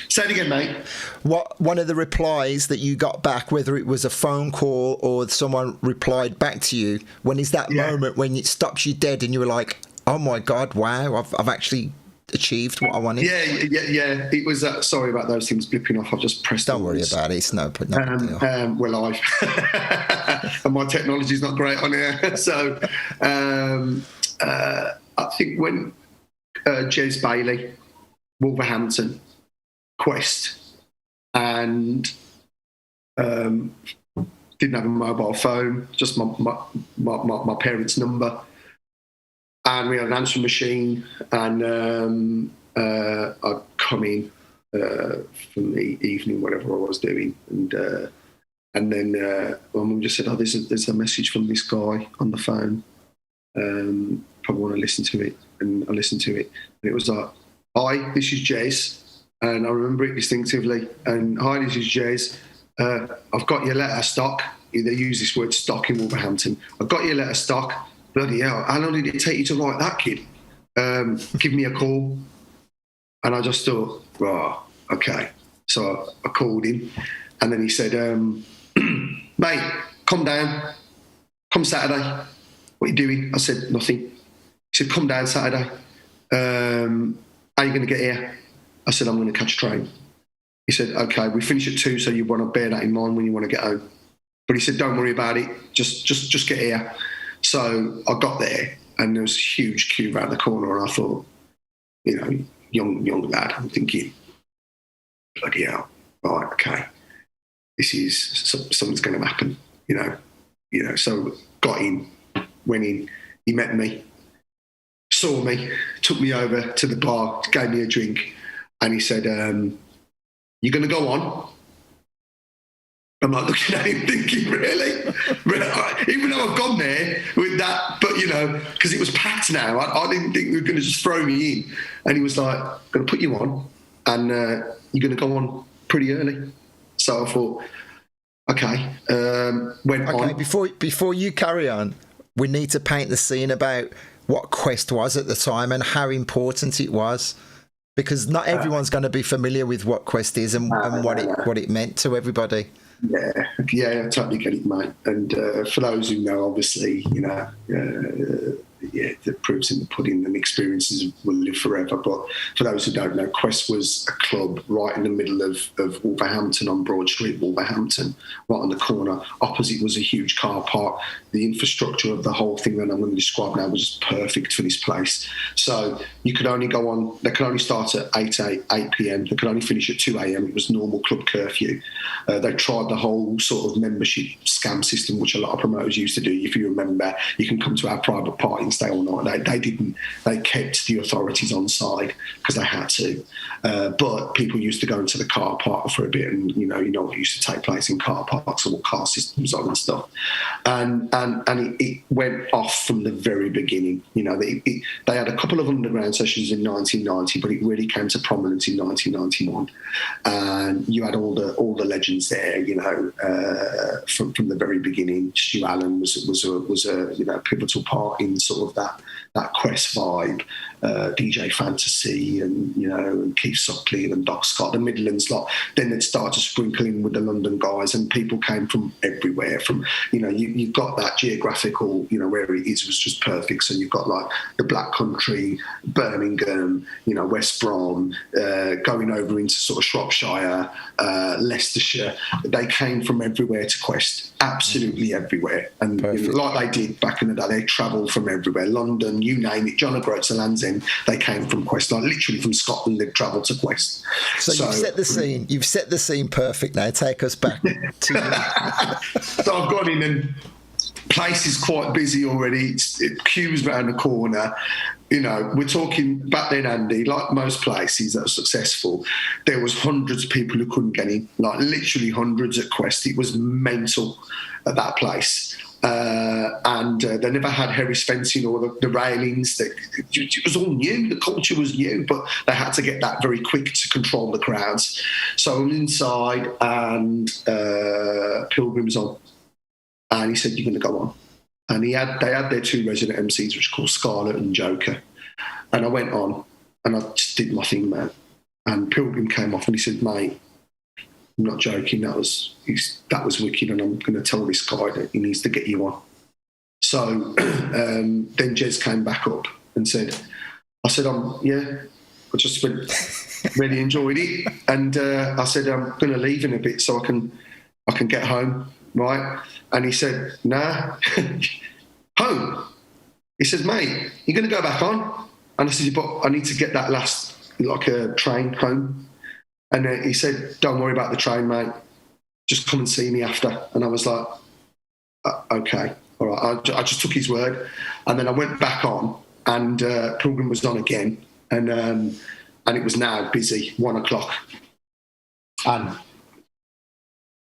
Say it again, mate. One of the replies that you got back, whether it was a phone call or someone replied back to you, when is that moment when it stops you dead and you were like, oh my God, wow, I've actually achieved what I wanted? Yeah. It was, sorry about those things blipping off. I've just pressed. Don't worry about it. It's no big deal. We're live. And my technology's not great on here. So I think when Jez Bailey, Wolverhampton, Quest, and didn't have a mobile phone, just my parents' number. And we had an answering machine, and I'd come in from the evening, whatever I was doing, and then my mum just said, "Oh, there's a message from this guy on the phone. Probably want to listen to it." And I listened to it, and it was like, "Hi, this is Jez," and I remember it distinctively. And "Hi, this is Jez. I've got your letter stock." They use this word "stock" in Wolverhampton. "I've got your letter stock. Bloody hell, how long did it take you to write that, kid? Give me a call." And I just thought, oh, okay. So I called him, and then he said, "Mate, come down. Come Saturday. What are you doing?" I said, "Nothing." He said, "Come down Saturday. How are you going to get here?" I said, "I'm going to catch a train." He said, "Okay, we finish at 2, so you want to bear that in mind when you want to get home." But he said, "Don't worry about it. Just get here." So I got there, and there was a huge queue around the corner, and I thought, you know, young lad, I'm thinking, bloody hell, right, okay, this is, something's going to happen, you know. So got in, went in, he met me, saw me, took me over to the bar, gave me a drink, and he said, "You're going to go on?" I'm like looking at him thinking, really? Even though I've gone there with that, but, you know, because it was packed now, I didn't think they were going to just throw me in. And he was like, "Going to put you on, and you're going to go on pretty early." So I thought, okay, went on. Before you carry on, we need to paint the scene about what Quest was at the time and how important it was. Because not everyone's going to be familiar with what Quest is and what it meant to everybody. Yeah, I totally get it, mate. And for those who know, obviously, you know, the proof's in the pudding and experiences will live forever. But for those who don't know, Quest was a club right in the middle of Wolverhampton, on Broad Street, Wolverhampton, right on the corner. Opposite was a huge car park. The infrastructure of the whole thing that I'm going to describe now was just perfect for this place. So you could only go on, they could only start at 8 p.m. They could only finish at 2 a.m. It was normal club curfew. They tried the whole sort of membership scam system, which a lot of promoters used to do. If you remember, you can come to our private party and stay all night. They didn't. They kept the authorities on side because they had to. But people used to go into the car park for a bit, and you know what used to take place in car parks and what car systems on and stuff. And it went off from the very beginning. You know, they had a couple of underground sessions in 1990, but it really came to prominence in 1991. And you had all the legends there. You know, from the very beginning. Stu Allen was a pivotal part in sort of that Quest vibe. DJ Fantasy and, you know, and Keith Suckling and Doc Scott, the Midlands lot. Then they'd start to sprinkle in with the London guys, and people came from everywhere. From, you know, you've got that geographical, you know, where it is was just perfect. So you've got like the Black Country, Birmingham, you know, West Brom, going over into sort of Shropshire, Leicestershire. They came from everywhere to Quest, absolutely everywhere. And you know, like they did back in the day, they travelled from everywhere. London, you name it, John O'Groats to Land's End, they came from Quest. Like literally from Scotland, they'd travelled to Quest. So you've set the scene. You've set the scene perfect now. Take us back to So I've gone in, and place is quite busy already. Queues around the corner. You know, we're talking back then, Andy, like most places that are successful, there was hundreds of people who couldn't get in, like literally hundreds at Quest. It was mental at that place. And they never had Harris fencing or the railings. It was all new. The culture was new, but they had to get that very quick to control the crowds. So I'm inside, and Pilgrim's on. And he said, "You're going to go on." And they had their two resident MCs, which are called Scarlet and Joker. And I went on, and I just did my thing, man. And Pilgrim came off, and he said, "Mate, I'm not joking. That was wicked, and I'm going to tell this guy that he needs to get you on." So then Jez came back up and said, "I said, yeah, I just really enjoyed it, and I said I'm going to leave in a bit so I can get home." Right? And he said, "Nah." "Home?" He says, "Mate, you're going to go back on?" And I said, "But I need to get that last, like a train home." And he said, "Don't worry about the train, mate. Just come and see me after." And I was like, "Okay, all right." I just took his word. And then I went back on, and Pilgrim was on again. And it was now busy, 1 o'clock. And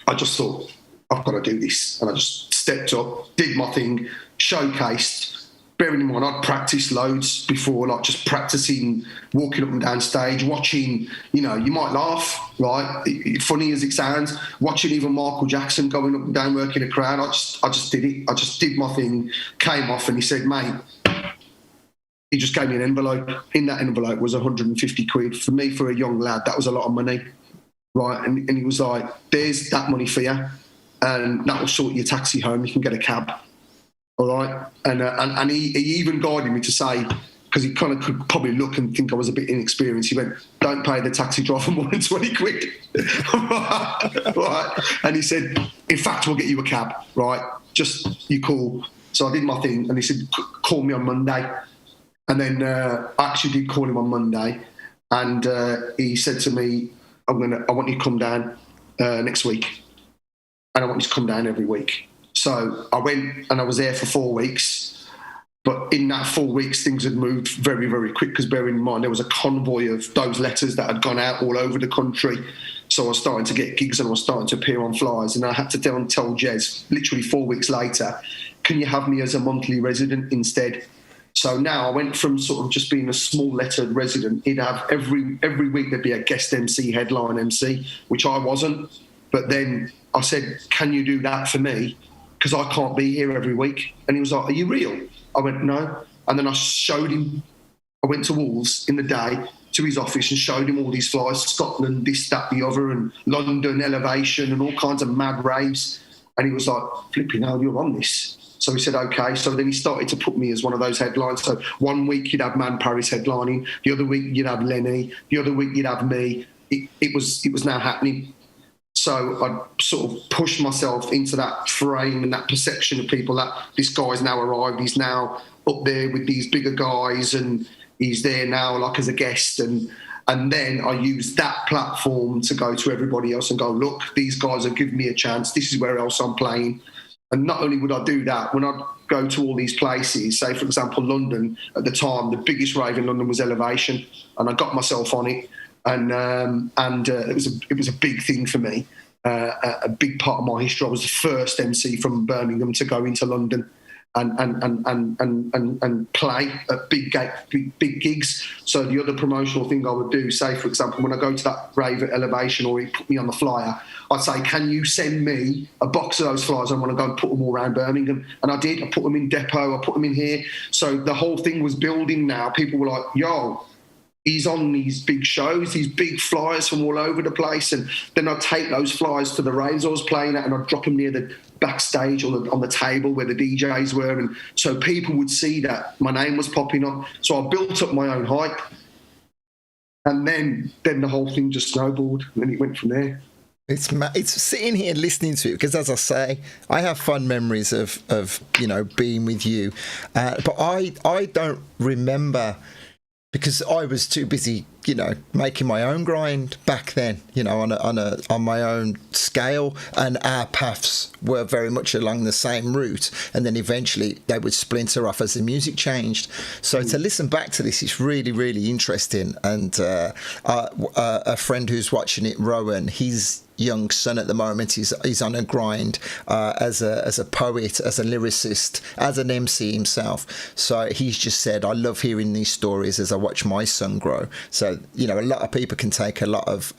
I just thought, I've got to do this. And I just stepped up, did my thing, showcased. Bearing in mind, I'd practiced loads before, like just practicing walking up and down stage, watching, you know, you might laugh, right? Funny as it sounds, watching even Michael Jackson going up and down working a crowd. I just did it. I just did my thing, came off, and he said, "Mate," he just gave me an envelope. In that envelope was 150 quid. For me, for a young lad, that was a lot of money, right? And he was like, "There's that money for you, and that will sort your taxi home. You can get a cab." All right. And he even guided me to say, because he kind of could probably look and think I was a bit inexperienced, he went, "Don't pay the taxi driver more than 20 quid. Right. And he said, "In fact, we'll get you a cab, right? Just you call." So I did my thing, and he said, "Call me on Monday." And then I actually did call him on Monday, and he said to me, I want you to come down next week, and I want you to come down every week." So I went, and I was there for 4 weeks. But in that 4 weeks, things had moved very, very quick, because bearing in mind, there was a convoy of those letters that had gone out all over the country. So I was starting to get gigs, and I was starting to appear on flyers. And I had to tell Jez, literally 4 weeks later, "Can you have me as a monthly resident instead?" So now I went from sort of just being a small lettered resident. He'd have every week there'd be a guest MC, headline MC, which I wasn't. But then I said, "Can you do that for me? Because I can't be here every week." And he was like, "Are you real?" I went, "No." And then I showed him, I went to Wolves in the day to his office and showed him all these flyers, Scotland, this, that, the other, and London, Elevation, and all kinds of mad raves. And he was like, "Flipping hell, you're on this." So he said, "Okay." So then he started to put me as one of those headlines. So 1 week you'd have Man Paris headlining, the other week you'd have Lenny, the other week you'd have me. It was now happening. So I sort of pushed myself into that frame and that perception of people that this guy's now arrived, he's now up there with these bigger guys, and he's there now like as a guest. And then I used that platform to go to everybody else and go, "Look, these guys are giving me a chance. This is where else I'm playing." And not only would I do that, when I'd go to all these places, say, for example, London, at the time, the biggest rave in London was Elevation, and I got myself on it. And it was a big thing for me, a big part of my history. I was the first MC from Birmingham to go into London, and play at big gigs. So the other promotional thing I would do, say for example, when I go to that rave at Elevation or he put me on the flyer, I'd say, can you send me a box of those flyers? I want to go and put them all around Birmingham. And I did. I put them in Depot. I put them in here. So the whole thing was building now. People were like, yo, he's on these big shows, these big flyers from all over the place. And then I'd take those flyers to the raves I was playing at and I'd drop them near the backstage on the table where the DJs were. And so people would see that my name was popping up. So I built up my own hype. And then the whole thing just snowballed and then it went from there. It's sitting here listening to it because, as I say, I have fond memories of being with you, but I don't remember because I was too busy, making my own grind back then, on my own scale, and our paths were very much along the same route, and then eventually they would splinter off as the music changed. So to listen back to this, it's really, really interesting. And a friend who's watching it, Rowan, his young son at the moment, he's on a grind as a poet, as a lyricist, as an MC himself. So he's just said, I love hearing these stories as I watch my son grow. So a lot of people can take a lot of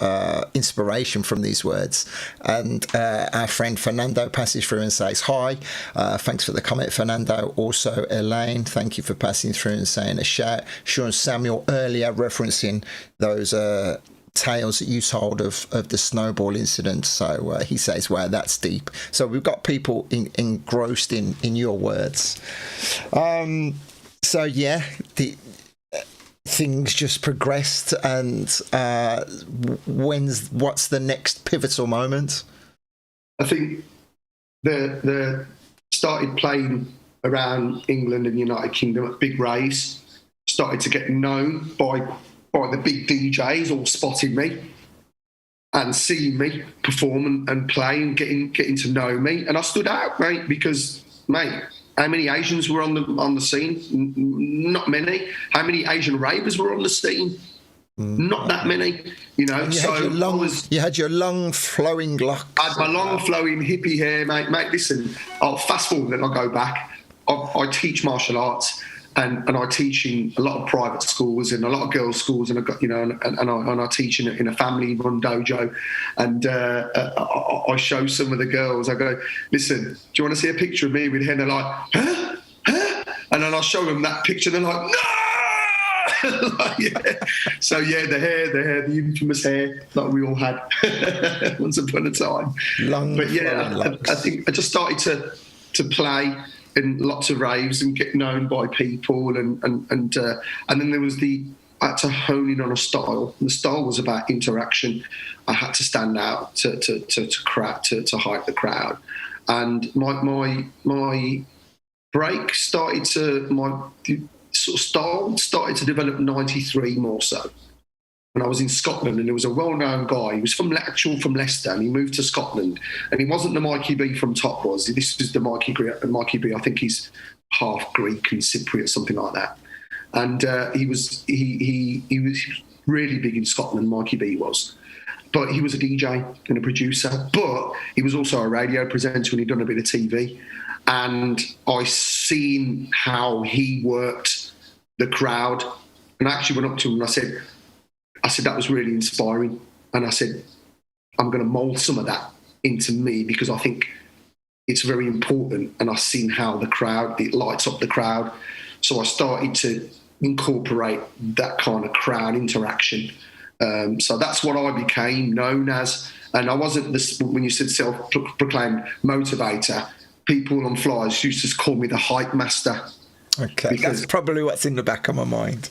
inspiration from these words. And our friend Fernando passes through and says hi. Thanks for the comment, Fernando. Also Elaine, thank you for passing through and saying a shout. Sean Samuel earlier referencing those tales that you told of the snowball incident. So he says, wow, that's deep. So we've got people engrossed in your words. So yeah, the things just progressed. And what's the next pivotal moment? I think the started playing around England and United Kingdom at big raves, started to get known by the big DJs all spotting me and seeing me perform and play and getting to know me. And I stood out, mate, because, mate, how many Asians were on the scene? Not many. How many Asian ravers were on the scene? Not that many, You had your long flowing locks. I had my long flowing hippie hair, mate. Mate, listen, I'll fast forward and I'll go back. I teach martial arts. And I teach in a lot of private schools and a lot of girls' schools, and I got and I teach in a family-run dojo. And I show some of the girls. I go, listen, do you want to see a picture of me with hair? And they're like, huh? And then I'll show them that picture. And they're like, no. Like, yeah. So yeah, the hair, the infamous hair that we all had once upon a time. But yeah, I think I just started to play in lots of raves and get known by people, and then there was I had to hone in on a style. And the style was about interaction. I had to stand out to hype the crowd, and my break started to style started to develop 93 more so. When I was in Scotland, and there was a well-known guy. He was from Leicester, and he moved to Scotland. And he wasn't the Mikey B from Top Was. This was the Mikey B. I think he's half Greek and Cypriot, something like that. And he was really big in Scotland. Mikey B was, but he was a DJ and a producer. But he was also a radio presenter, and he'd done a bit of TV. And I seen how he worked the crowd, and I actually went up to him and I said, that was really inspiring. And I said, I'm going to mould some of that into me because I think it's very important. And I've seen how it lights up the crowd. So I started to incorporate that kind of crowd interaction. So that's what I became known as. And I wasn't when you said self-proclaimed motivator, people on flyers used to call me the hype master. Okay, that's probably what's in the back of my mind.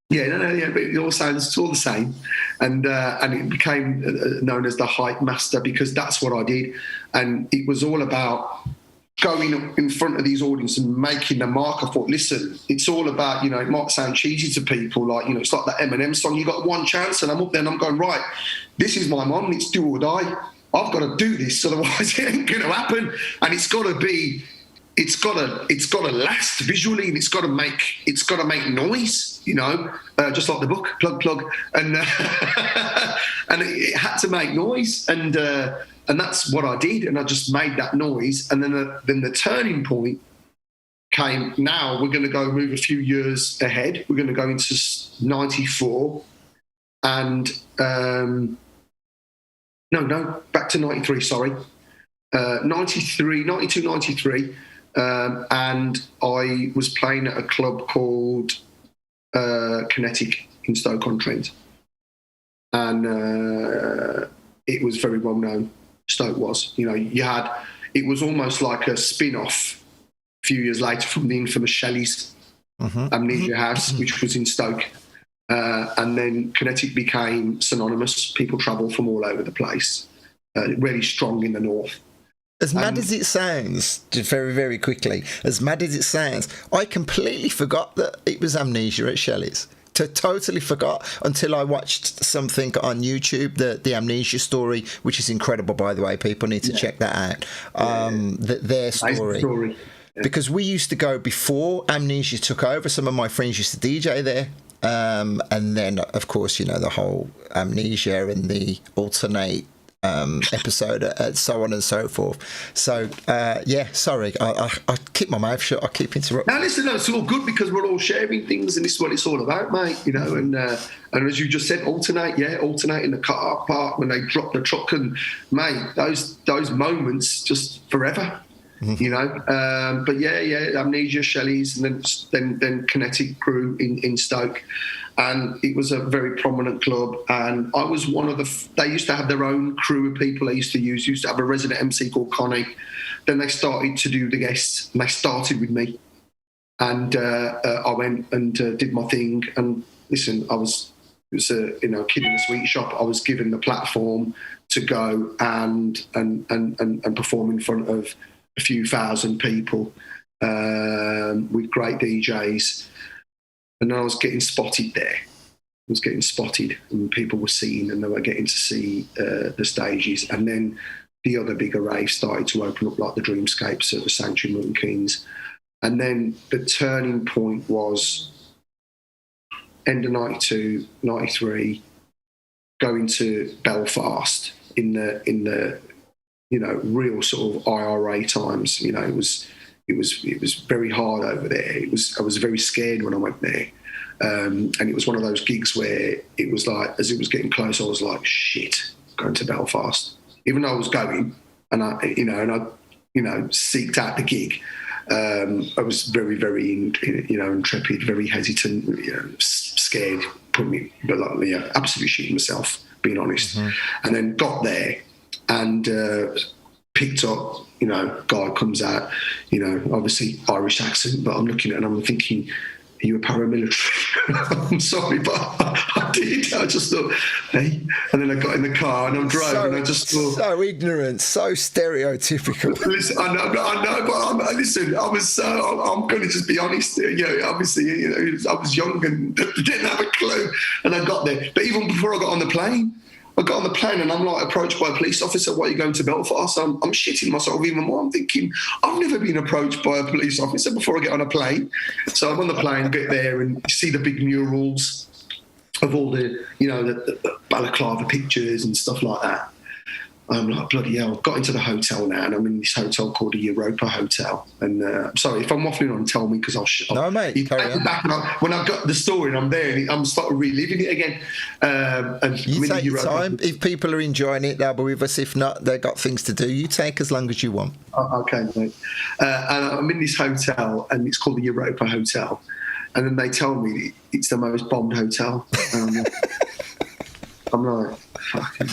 Yeah, but it all sounds, it's all the same. And it became known as the hype master because that's what I did. And it was all about going up in front of these audiences and making the mark. I thought, listen, it's all about, it might sound cheesy to people, like, it's like that Eminem song, you got one chance, and I'm up there and I'm going, right, this is my moment, it's do or die. I've got to do this, otherwise it ain't going to happen. And it's got to last visually, and it's got to make noise, just like the book, plug, and and it had to make noise, and that's what I did, and I just made that noise, and then the turning point came, now we're going to go move a few years ahead. We're going to go into 94 and, back to 93, sorry. 92, 93. And I was playing at a club called Kinetic in Stoke-on-Trent. And it was very well known, Stoke was. You know, it was almost like a spin-off a few years later from the infamous Shelley's Amnesia House, which was in Stoke. And then Kinetic became synonymous. People travel from all over the place, really strong in the north. As mad as it sounds, just very, very quickly, as mad as it sounds, I completely forgot that it was Amnesia at Shelley's. Totally forgot until I watched something on YouTube, the Amnesia story, which is incredible, by the way. People need to check that out. Their story. Yeah. Because we used to go before Amnesia took over. Some of my friends used to DJ there. And then, of course, you know, the whole Amnesia and the alternate episode and so on and so forth. So sorry, I keep my mouth shut. I keep interrupting. Now listen, it's all good because we're all sharing things, and this is what it's all about, mate. You know, and as you just said, alternate in the car park when they drop the truck, and mate, those moments just forever. You know, but Amnesia, Shelley's, and then Kinetic grew in Stoke, and it was a very prominent club. And I was one of they used to have their own crew of people they used to have a resident MC called Connie. Then they started to do the guests, and they started with me. And I went and did my thing. And listen, it was a kid in a sweet shop. I was given the platform to go and perform in front of a few thousand people with great DJs. And I was getting spotted there. I was getting spotted, and people were seeing, and they were getting to see the stages. And then the other bigger raves started to open up, like the Dreamscapes at the Sanctuary Milton Keynes. And then the turning point was end of 92, 93, going to Belfast in the real sort of IRA times. You know, it was very hard over there. I was very scared when I went there. And it was one of those gigs where it was like, as it was getting close, I was like, shit, going to Belfast. Even though I was going, and I seeked out the gig. I was very, very, intrepid, very hesitant, scared, absolutely shitting myself, being honest. And then got there and picked up, guy comes out, obviously Irish accent, but I'm looking at it and I'm thinking, are you a paramilitary? I'm sorry, but I did. I just thought, hey. And then I got in the car and I drove and I just thought... So ignorant, so stereotypical. Listen, I know, but I'm going to just be honest. Obviously, I was young and didn't have a clue. And I got there. But even before I got on the plane, and I'm like approached by a police officer. Why are you going to Belfast? I'm shitting myself even more. I'm thinking, I've never been approached by a police officer before I get on a plane. So I'm on the plane, get there and see the big murals of all the balaclava pictures and stuff like that. I'm like, bloody hell, got into the hotel now, and I'm in this hotel called the Europa Hotel. And I'm sorry, if I'm waffling on, tell me, because No, mate, carry on. Back when I've got the story and I'm there, and I'm starting reliving it again. And you take your time. If people are enjoying it, they'll be with us. If not, they've got things to do. You take as long as you want. Okay, mate. And I'm in this hotel, and it's called the Europa Hotel. And then they tell me it's the most bombed hotel. And I'm like, fucking...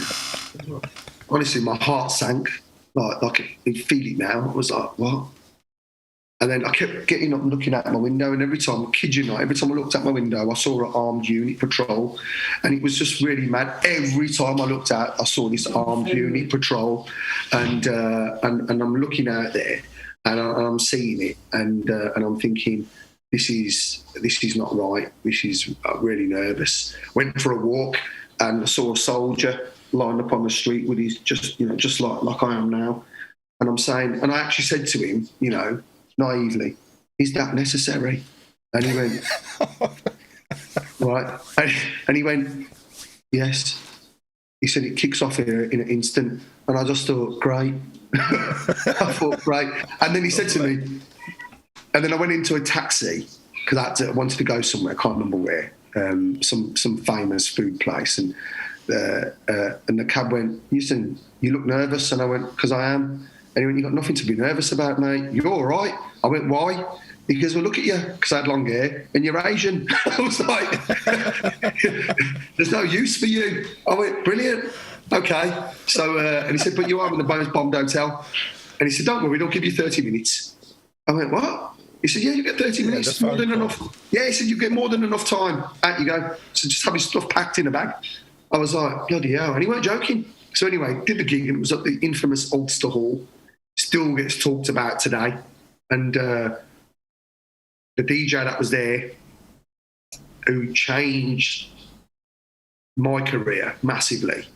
Honestly, my heart sank. Like I can feel it now. I was like, what? And then I kept getting up and looking out my window, and every time, I kid you not, every time I looked out my window, I saw an armed unit patrol, and it was just really mad. Every time I looked out, I saw this armed unit patrol, and I'm looking out there, and I'm seeing it, and I'm thinking, this is not right. This is really nervous. Went for a walk, and I saw a soldier lined up on the street with his just like I am now, and I'm saying, and I actually said to him, naively, is that necessary? And he went, right, and he went, yes. He said it kicks off here in an instant, and I just thought, great. I thought, great. And then he said to me, and then I went into a taxi because I wanted to go somewhere. I can't remember where. Some famous food place, and the cab went, "Listen, you look nervous," and I went, "Because I am." And he went, "You got nothing to be nervous about, mate. You're all right." I went, "Why?" He goes, "Well, look at you, because I had long hair, and you're Asian." I was like, "There's no use for you." I went, "Brilliant, okay." So, and he said, "But you are in the most bombed hotel." And he said, "Don't worry, they'll give you 30 minutes." I went, "What?" He said, "Yeah, you get 30 minutes. It's more than enough." Yeah, he said, "You get more than enough time. Out you go." So just have his stuff packed in a bag. I was like, bloody hell. And he weren't joking. So anyway, did the gig, and it was at the infamous Ulster Hall. Still gets talked about today. And the DJ that was there, who changed my career massively,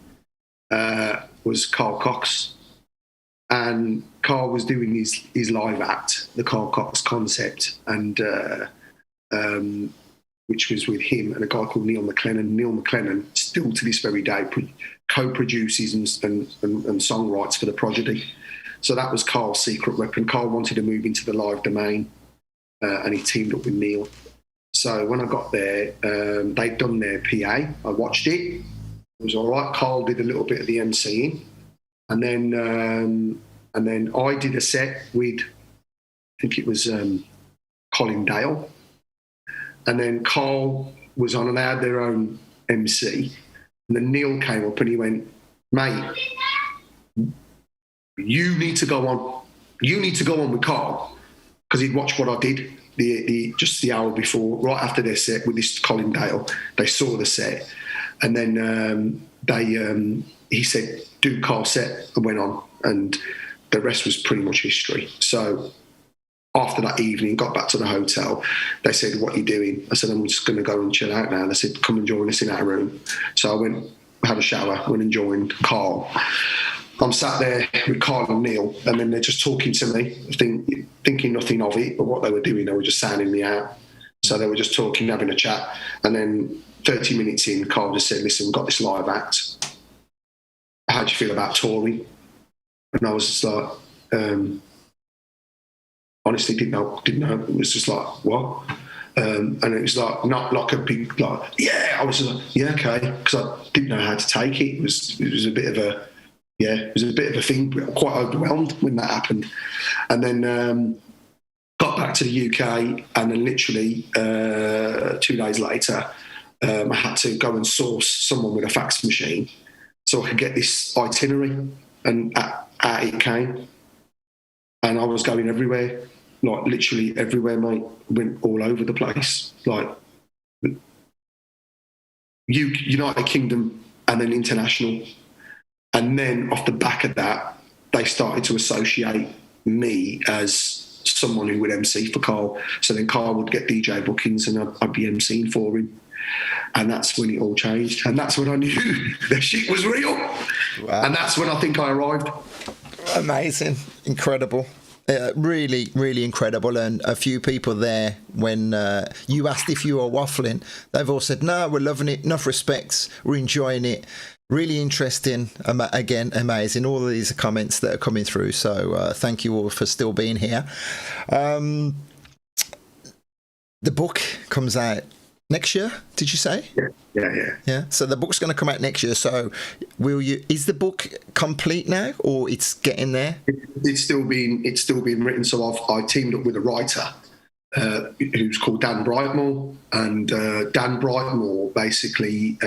was Carl Cox. And Carl was doing his live act, the Carl Cox concept, and which was with him and a guy called Neil McLennan. Neil McLennan, still to this very day, co-produces and songwrites for The Prodigy. So that was Carl's secret weapon. Carl wanted to move into the live domain, and he teamed up with Neil. So when I got there, they'd done their PA. I watched it. It was all right. Carl did a little bit of the MCing. And then I did a set with, I think it was Colin Dale. And then Carl was on, and they had their own MC. And then Neil came up and he went, "Mate, you need to go on. You need to go on with Carl." Because he'd watched what I did just the hour before, right after their set with this Colin Dale. They saw the set. And then he said, "Do Carl's set," and went on. And the rest was pretty much history. So after that evening, got back to the hotel. They said, "What are you doing?" I said, "I'm just going to go and chill out now." They said, "Come and join us in our room." So I went, had a shower, went and joined Carl. I'm sat there with Carl and Neil, and then they're just talking to me, thinking nothing of it, but what they were doing, they were just sounding me out. So they were just talking, having a chat. And then 30 minutes in, Carl just said, "Listen, we've got this live act. How do you feel about touring?" And I was just like, honestly, didn't know. It was just like, what? And it was like, not like a big, like, yeah. I was just like, yeah, okay, because I didn't know how to take it. It was a bit of a, yeah, it was a bit of a thing. Quite overwhelmed when that happened. And then got back to the UK, and then literally 2 days later, I had to go and source someone with a fax machine so I could get this itinerary, and out it came. And I was going everywhere, like literally everywhere, mate. Went all over the place, like United Kingdom and then international. And then off the back of that, they started to associate me as someone who would MC for Carl. So then Carl would get DJ bookings and I'd be MCing for him. And that's when it all changed. And that's when I knew the shit was real. Wow. And that's when I think I arrived. Amazing. Incredible. Really, really incredible. And a few people there, when you asked if you were waffling, they've all said, "No, we're loving it. Enough respects. We're enjoying it. Really interesting." Again, amazing. All of these are comments that are coming through. So thank you all for still being here. The book comes out next year, did you say? Yeah. So the book's going to come out next year. So is the book complete now, or it's getting there? It's still being written. So I teamed up with a writer who's called Dan Brightmore, and Dan Brightmore, basically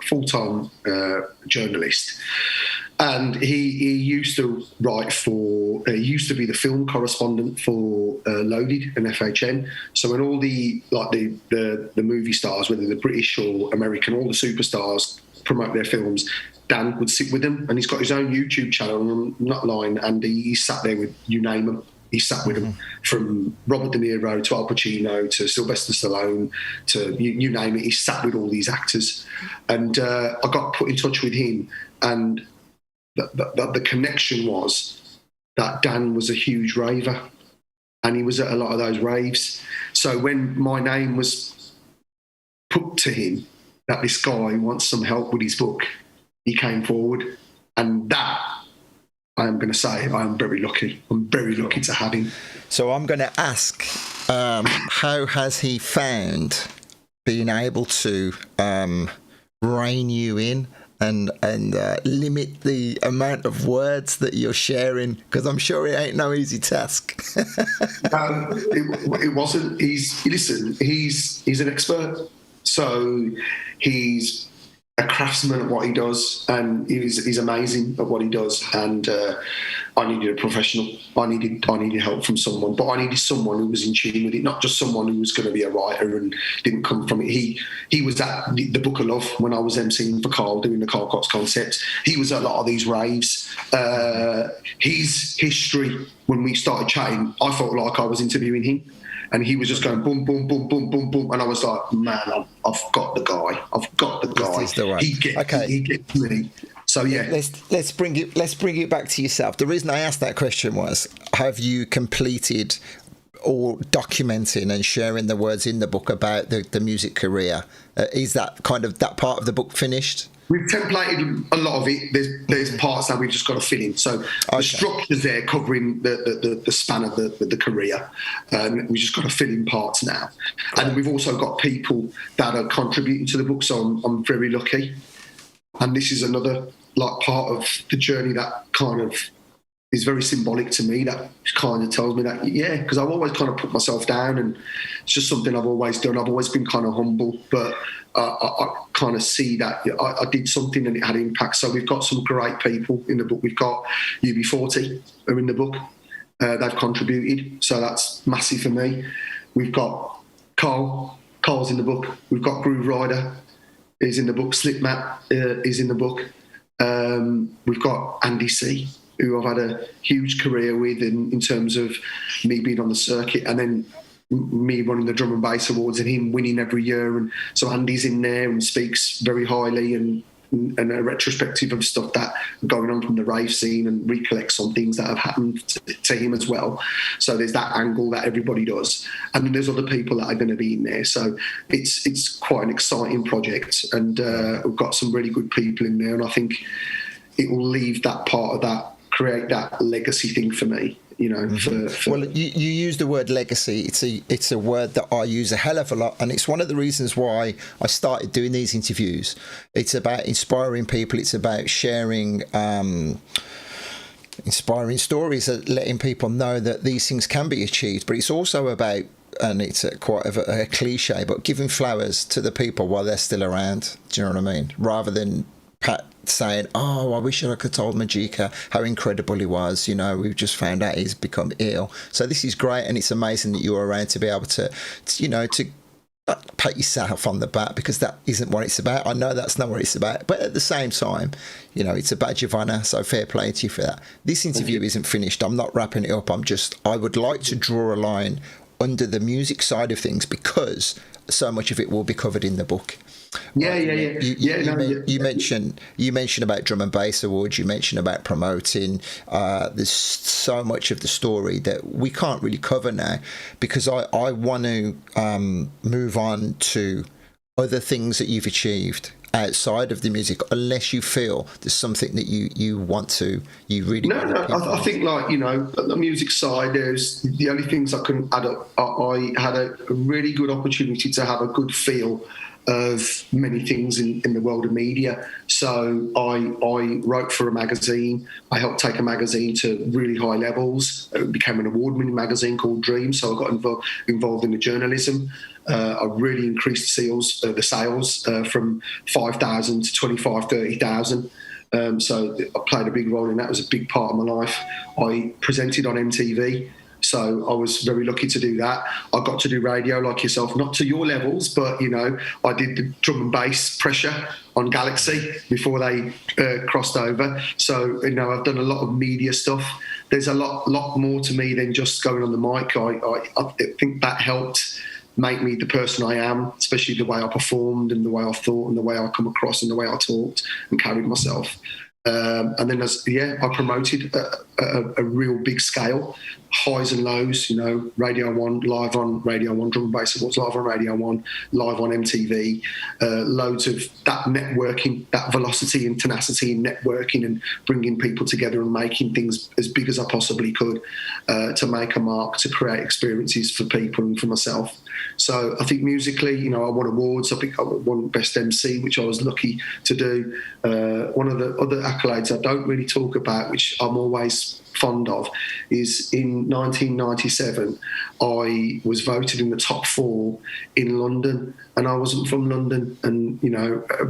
full-time journalist. And he used to write he used to be the film correspondent for Loaded and FHN. So when all the movie stars, whether they're British or American, all the superstars promote their films, Dan would sit with them, and he's got his own YouTube channel, and I'm not lying, and he sat there with, you name them. He sat with them, from Robert De Niro to Al Pacino to Sylvester Stallone to you name it. He sat with all these actors. And I got put in touch with him, and the connection was that Dan was a huge raver, and he was at a lot of those raves. So when my name was put to him that this guy wants some help with his book, he came forward, and that I am going to say I am very lucky. I'm very lucky to have him. So I'm going to ask, how has he found being able to rein you in and limit the amount of words that you're sharing? Because I'm sure it ain't no easy task. It wasn't. He's an expert. So he's a craftsman at what he does, and he's amazing at what he does. And I needed a professional. I needed help from someone, but I needed someone who was in tune with it, not just someone who was going to be a writer and didn't come from it. He was at the Book of Love when I was emceeing for Carl, doing the Carl Cox concept. He was at a lot of these raves. His history, when we started chatting, I felt like I was interviewing him. And he was just going boom, boom, boom, boom, boom, boom, and I was like, man, I've got the guy. I've got the guy. This is the one. He gets me. So yeah, let's bring it back to yourself. The reason I asked that question was, have you completed or documenting and sharing the words in the book about the music career? Is that kind of that part of the book finished? We've templated a lot of it. There's parts that we've just got to fill in. So the structure's there covering the span of the career. We just got to fill in parts now. And we've also got people that are contributing to the book. So I'm very lucky. And this is another part of the journey that kind of is very symbolic to me. That kind of tells me that, because I've always kind of put myself down, and it's just something I've always done. I've always been kind of humble, but I kind of see that I did something and it had impact. So we've got some great people in the book. We've got UB40 are in the book. They've contributed, so that's massive for me. We've got Carl's in the book. We've got Groove Rider is in the book. Slipmat is in the book. We've got Andy C, who I've had a huge career with in terms of me being on the circuit, and then me running the Drum and Bass Awards and him winning every year. And so Andy's in there and speaks very highly and a retrospective of stuff that are going on from the rave scene and recollects on things that have happened to him as well. So there's that angle that everybody does. And then there's other people that are going to be in there. So it's quite an exciting project, and we've got some really good people in there. And I think it will leave that part of that, create that legacy thing for me. Well, you use the word legacy. It's a word that I use a hell of a lot, and it's one of the reasons why I started doing these interviews. It's about inspiring people. It's about sharing inspiring stories, letting people know that these things can be achieved. But it's also about, and it's quite a cliche, but giving flowers to the people while they're still around. Do you know what I mean? Rather than Pat saying, "Oh, I wish I could have told Magika how incredible he was. We've just found out he's become ill." So this is great, and it's amazing that you're around to be able to pat yourself on the back, because that isn't what it's about. I know that's not what it's about, but at the same time, it's a badge of honour. So fair play to you for that. This interview isn't finished. I'm not wrapping it up. I would like to draw a line under the music side of things, because so much of it will be covered in the book. You mentioned about Drum and Bass Awards. You mentioned about promoting. There's so much of the story that we can't really cover now, because I want to move on to other things that you've achieved outside of the music, unless you feel there's something that you really want to. I think the music side, there's the only things I can add up. I had a really good opportunity to have a good feel of many things in the world of media. So I wrote for a magazine. I helped take a magazine to really high levels. It became an award-winning magazine called Dream. So I got involved in the journalism. I really increased the sales from 5,000 to 25, 30,000. So I played a big role in that. It was a big part of my life. I presented on MTV. So I was very lucky to do that. I got to do radio like yourself, not to your levels, but, I did the drum and bass pressure on Galaxy before they crossed over. So, I've done a lot of media stuff. There's a lot more to me than just going on the mic. I think that helped make me the person I am, especially the way I performed and the way I thought and the way I come across and the way I talked and carried myself. And then I promoted a real big scale, highs and lows, Radio 1, live on Radio 1, Drum and Bass Awards, live on Radio 1, live on MTV, loads of that networking, that velocity and tenacity in networking and bringing people together and making things as big as I possibly could to make a mark, to create experiences for people and for myself. So I think musically, I won awards. I think I won Best MC, which I was lucky to do. One of the other accolades I don't really talk about, which I'm always fond of, is in 1997, I was voted in the top 4 in London, and I wasn't from London, and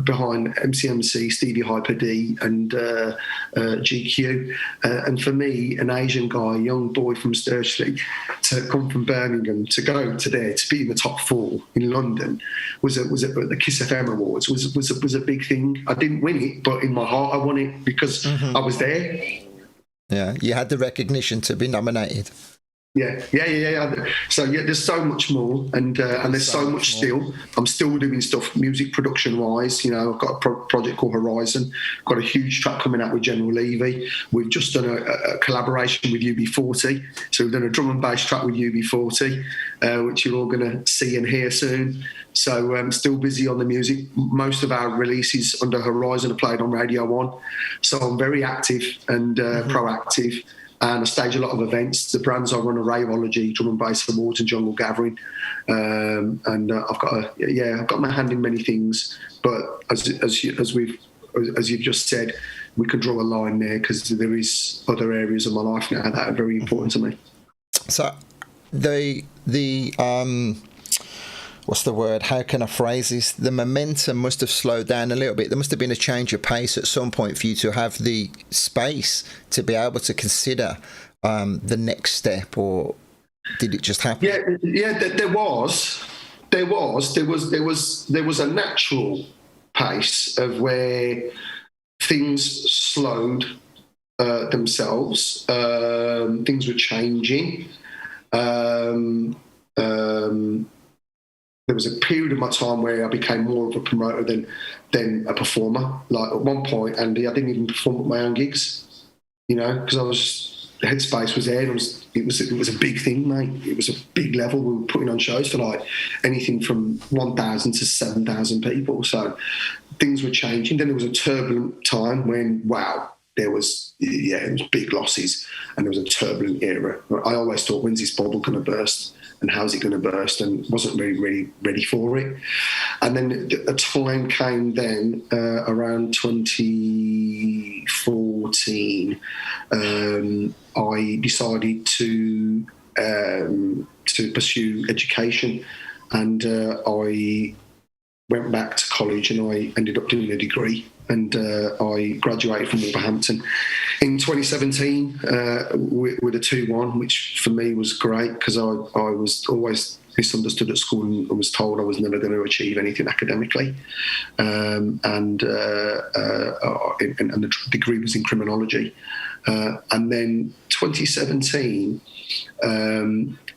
behind MCMC, Stevie Hyper D, and GQ, and for me, an Asian guy, a young boy from Sturchley, to come from Birmingham to go to there to be in the top 4 in London was the Kiss FM Awards was a big thing. I didn't win it, but in my heart, I won it because I was there. Yeah, you had the recognition to be nominated. Yeah. So there's so much more, and there's so much still. I'm still doing stuff music production wise. I've got a project called Horizon. Got a huge track coming out with General Levy. We've just done a collaboration with UB40. So we've done a drum and bass track with UB40, which you're all going to see and hear soon. So I'm still busy on the music. Most of our releases under Horizon are played on Radio 1. So I'm very active and proactive. And I stage a lot of events. The brands I run are Raveology, Drum and Bass Awards, and Jungle Gathering. I've got my hand in many things. But as you've just said, we could draw a line there because there is other areas of my life now that are very important to me. So the what's the word? How can I phrase this? The momentum must have slowed down a little bit. There must have been a change of pace at some point for you to have the space to be able to consider the next step, or did it just happen? Yeah. There was a natural pace of where things slowed themselves. Things were changing. There was a period of my time where I became more of a promoter than a performer. Like at one point, Andy, I didn't even perform at my own gigs, because the headspace was there. And it was a big thing, mate. It was a big level. We were putting on shows for like anything from 1,000 to 7,000 people. So things were changing. Then there was a turbulent time when, it was big losses, and there was a turbulent era. I always thought, when's this bubble going to burst? And how's it going to burst? And wasn't really ready for it. And then a time came then around 2014. I decided to pursue education, and I went back to college, and I ended up doing a degree. And I graduated from Wolverhampton in 2017 with a 2-1, which for me was great because I was always misunderstood at school and was told I was never going to achieve anything academically. And the degree was in criminology. And then 2017,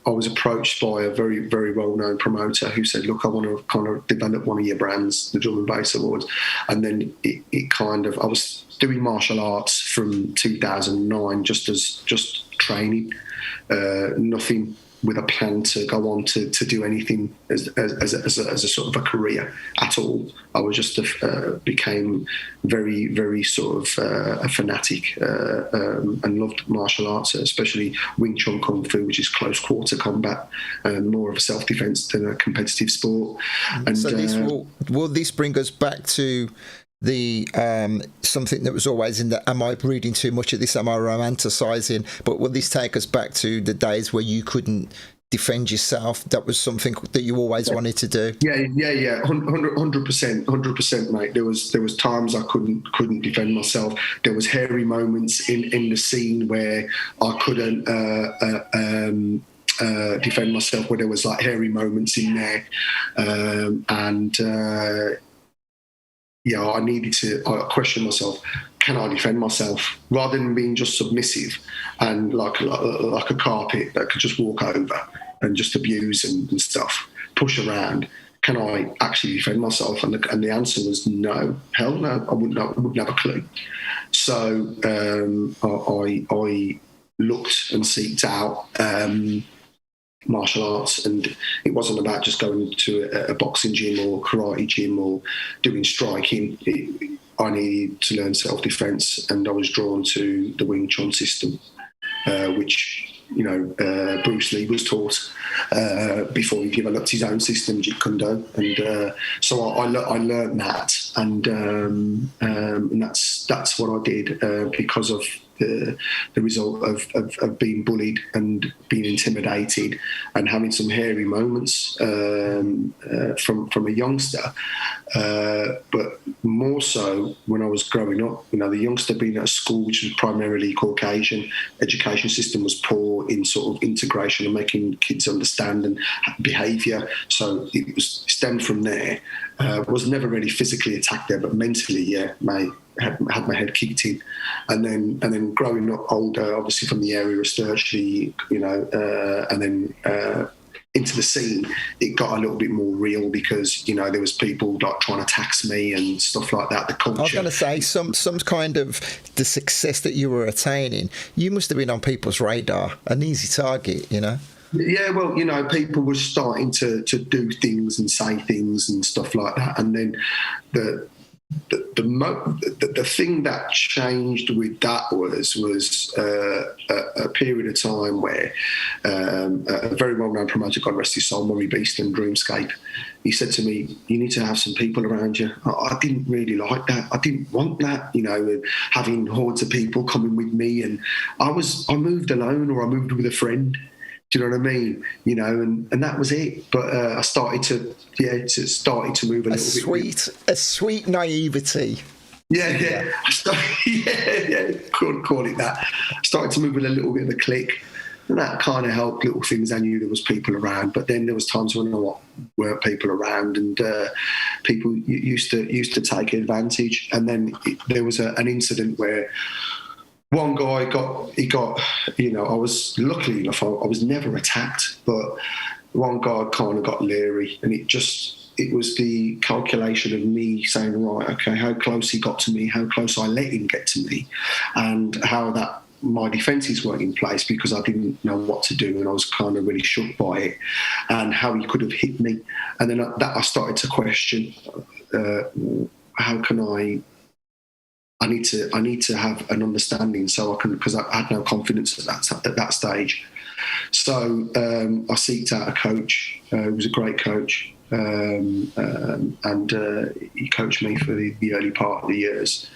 I was approached by a very, very well-known promoter who said, look, I want to kind of develop one of your brands, the Drum and Bass Awards. And then I was doing martial arts from 2009, just training, nothing with a plan to go on to do anything as a sort of a career at all. I was just became very, very sort of a fanatic and loved martial arts, especially Wing Chun Kung Fu, which is close quarter combat, more of a self-defense than a competitive sport. And so will this bring us back to the something that was always in the, am I reading too much of this, am I romanticizing, but will this take us back to the days where you couldn't defend yourself? That was something that you always wanted to do. Yeah 100%, mate. There was times I couldn't defend myself. There was hairy moments in the scene where I couldn't defend myself, where there was like hairy moments in there, I needed to question myself. Can I defend myself? Rather than being just submissive and like a carpet that could just walk over and just abuse and stuff, push around. can I actually defend myself? And the answer was no, hell no, I wouldn't have a clue. So I looked and seeked out martial arts, and it wasn't about just going to a boxing gym or karate gym or doing striking. I needed to learn self-defense, and I was drawn to the Wing Chun system, which Bruce Lee was taught before he developed his own system, Jeet Kune Do, and so I learned that, and that's what I did because of the result of being bullied and being intimidated and having some hairy moments from a youngster, but more so when I was growing up. The youngster being at a school which was primarily Caucasian, education system was poor in sort of integration and making kids understand and behaviour. So it was stemmed from there. Was never really physically attacked there, but mentally, yeah, had my head kicked in, and then growing up older, obviously from the area of Sturchley, and then into the scene, it got a little bit more real because there was people like trying to tax me and stuff like that. The culture. I was going to say some kind of the success that you were attaining, you must have been on people's radar, an easy target, Yeah, well, people were starting to do things and say things and stuff like that, and then the thing that changed with that was a period of time where a very well-known promoter, God rest his soul, Murray Beeston, Dreamscape, he said to me, "You need to have some people around you." I didn't really like that. I didn't want that, having hordes of people coming with me, and I moved alone or I moved with a friend. Do you know what I mean? And that was it. But I started to move a little bit. A sweet naivety. Yeah. Call it that. I started to move with a little bit of a click, and that kind of helped little things. I knew there was people around, but then there was times when there weren't people around, and people used to take advantage. And then there was an incident where one guy got, I was luckily enough, I was never attacked, but one guy kind of got leery, and it was the calculation of me saying, right, okay, how close he got to me, how close I let him get to me, and how that my defences weren't in place because I didn't know what to do, and I was kind of really shook by it, and how he could have hit me. And then I started to question, how can I need to have an understanding so I can, because I had no confidence at that stage. So I sought out a coach who was a great coach, and he coached me for the early part of the years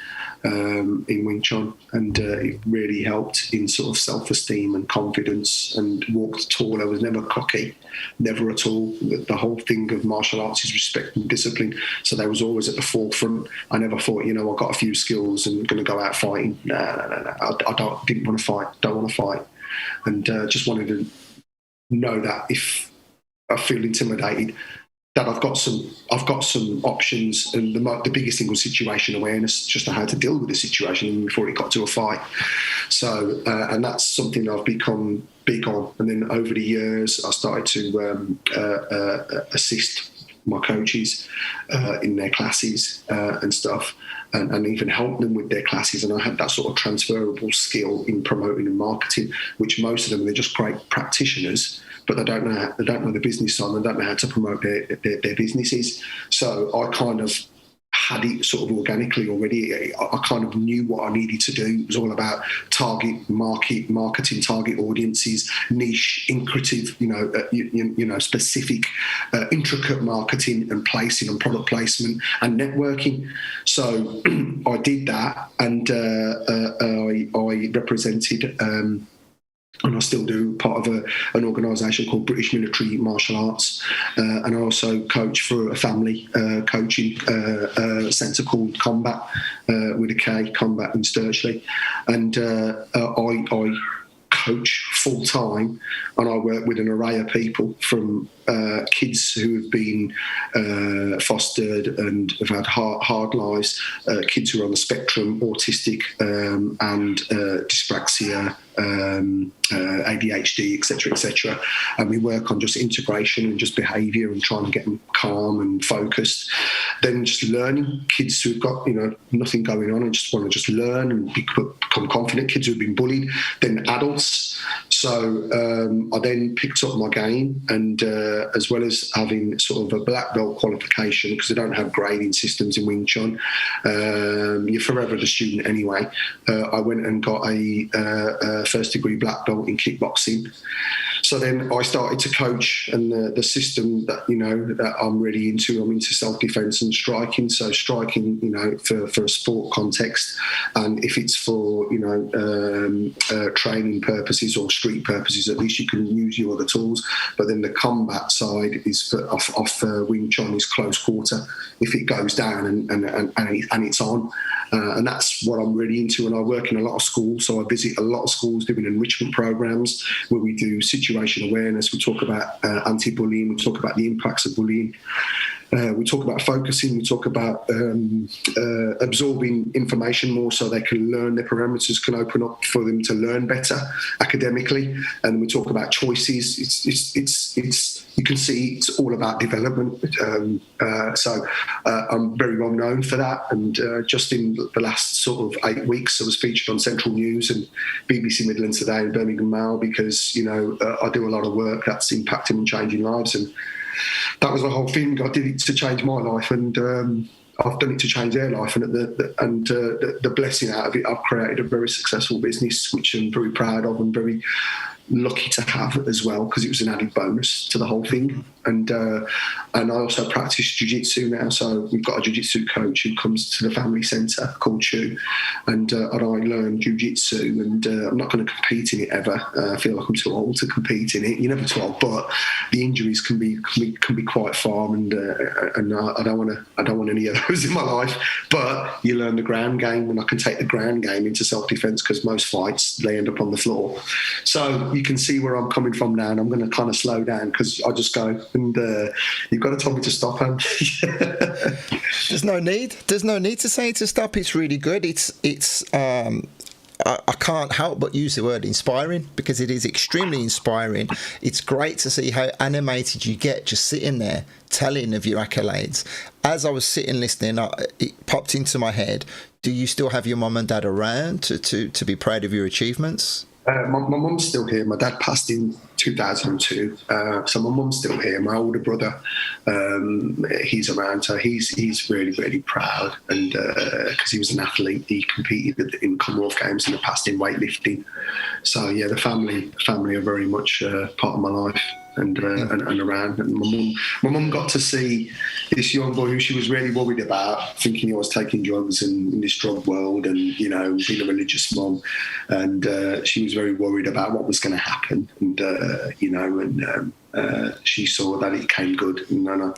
in Wing Chun, and it really helped in sort of self-esteem and confidence, and walked tall. I was never cocky, never at all. The whole thing of martial arts is respect and discipline, so they was always at the forefront. I never thought, I've got a few skills and going to go out fighting. No. I didn't want to fight, don't want to fight, and just wanted to know that if I feel intimidated, that I've got some options, and the biggest thing was situation awareness, just how to deal with the situation before it got to a fight. So, and that's something I've become big on. And then over the years, I started to assist my coaches in their classes and stuff, and even help them with their classes. And I had that sort of transferable skill in promoting and marketing, which most of them, they're just great practitioners, but they don't know the business side, and they don't know how to promote their businesses. So I kind of had it sort of organically already. I kind of knew what I needed to do. It was all about target marketing, target audiences, niche, inclusive, specific, intricate marketing and placing and product placement and networking. So I did that, and I represented. And I still do, part of an organisation called British Military Martial Arts, and I also coach for a family coaching centre called Combat, with a K, Combat in Sturchley, and I coach full time, and I work with an array of people from kids who have been fostered and have had hard lives, kids who are on the spectrum, autistic and dyspraxia, ADHD, etc., and we work on just integration and just behaviour and trying to get them calm and focused. Then just learning, kids who've got nothing going on and just want to just learn and become confident, kids who've been bullied, then adults. So I then picked up my game, and as well as having sort of a black belt qualification, because they don't have grading systems in Wing Chun, you're forever the student anyway. I went and got a first degree black belt in kickboxing. So then I started to coach, and the system that that I'm really into. I'm into self-defense and striking. So striking, for a sport context, and if it's for training purposes or street purposes, at least you can use your other tools. But then the combat side is off Wing Chun is close quarter. If it goes down and it's on. And that's what I'm really into. And I work in a lot of schools, so I visit a lot of schools doing enrichment programs where we do situation awareness. We talk about anti-bullying. We talk about the impacts of bullying. We talk about focusing. We talk about absorbing information more so they can learn, their parameters can open up for them to learn better academically. And we talk about choices. It's you can see it's all about development. So I'm very well known for that. And just in the last sort of 8 weeks, I was featured on Central News and BBC Midlands Today and Birmingham Mail because, I do a lot of work that's impacting and changing lives. And that was the whole thing. I did it to change my life, and I've done it to change their life. And the blessing out of it, I've created a very successful business, which I'm very proud of and very lucky to have as well, because it was an added bonus to the whole thing. And I also practice jiu-jitsu now, so we've got a jiu-jitsu coach who comes to the family centre called Chu, and I learn jiu-jitsu, and I'm not going to compete in it ever. I feel like I'm too old to compete in it. You're never too old, but the injuries can be quite far, and I don't want any of those in my life. But you learn the ground game, and I can take the ground game into self-defence, because most fights they end up on the floor. So you can see where I'm coming from now, and I'm going to kind of slow down because I just go, and you've got to tell me to stop, Anne. There's no need to say to stop. It's really good. I can't help but use the word inspiring, because it is extremely inspiring. It's great to see how animated you get just sitting there telling of your accolades. As I was sitting listening, it popped into my head, do you still have your mum and dad around to be proud of your achievements? My mum's still here. My dad passed in 2002, so my mum's still here. My older brother, he's around, so he's really, really proud, and because he was an athlete, he competed in Commonwealth Games in the past in weightlifting. So yeah, the family are very much part of my life. And around. And my mum got to see this young boy who she was really worried about, thinking he was taking drugs in this drug world, and being a religious mum, and she was very worried about what was going to happen, and she saw that it came good, and I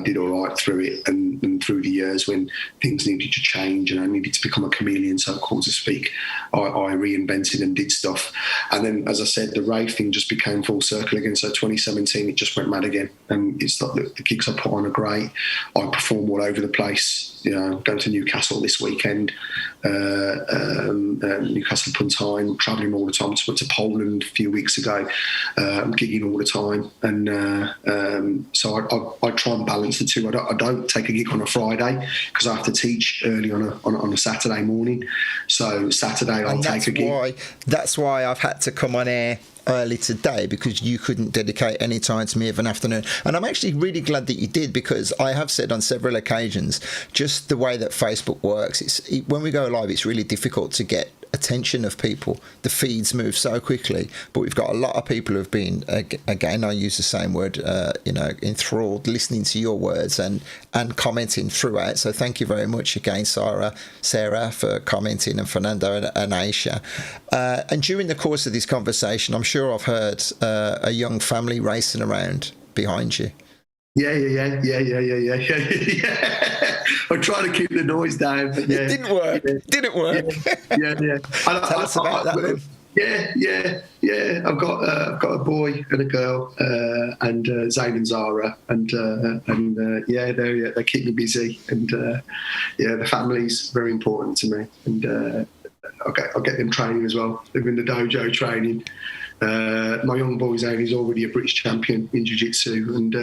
did all right through it, and through the years when things needed to change and I needed to become a chameleon, so to speak, I reinvented and did stuff. And then, as I said, the Rave thing just became full circle again. So 2017, it just went mad again, and it's like the gigs I put on are great. I perform all over the place. Going to Newcastle this weekend, Newcastle upon Tyne, travelling all the time. I went to Poland a few weeks ago. I'm gigging all the time, and so I try and balance the two. I don't take a gig on a Friday because I have to teach early on a Saturday morning. So Saturday I'll take a gig. That's why I've had to come on air early today, because you couldn't dedicate any time to me of an afternoon. And I'm actually really glad that you did, because I have said on several occasions, just the way that Facebook works, when we go live, it's really difficult to get attention of people. The feeds move so quickly, but we've got a lot of people who've been, again, I use the same word, enthralled, listening to your words and commenting throughout. So thank you very much again, Sarah, for commenting, and Fernando and Aisha. And during the course of this conversation, I'm sure I've heard a young family racing around behind you. Yeah. I'm trying to keep the noise down, but yeah. It didn't work. Yeah. Tell us about that then. Yeah. I've got a boy and a girl, and Zayn and Zara, and they keep me busy, and the family's very important to me, and I'll get them training as well. They're in the dojo training. My young boy Zayn is already a British champion in jiu-jitsu, and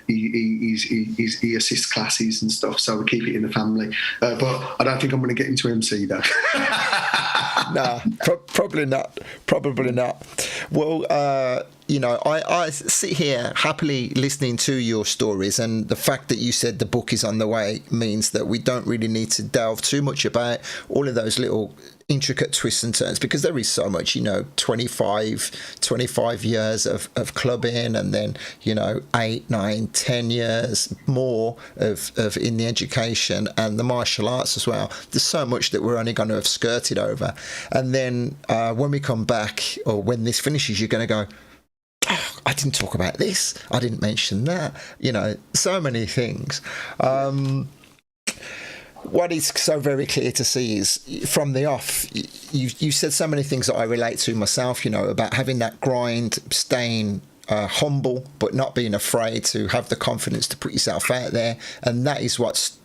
he assists classes and stuff, so we keep it in the family. But I don't think I'm going to get into MC though. No, probably not. Well, I sit here happily listening to your stories, and the fact that you said the book is on the way means that we don't really need to delve too much about all of those little intricate twists and turns, because there is so much, 25 years of clubbing, and then 8, 9, 10 years more of in the education and the martial arts as well. There's so much that we're only going to have skirted over, and then when we come back, or when this finishes, you're going to go, oh, I didn't talk about this, I didn't mention that, so many things. What is so very clear to see is, from the off, you said so many things that I relate to myself, about having that grind, staying humble, but not being afraid to have the confidence to put yourself out there, and that's what's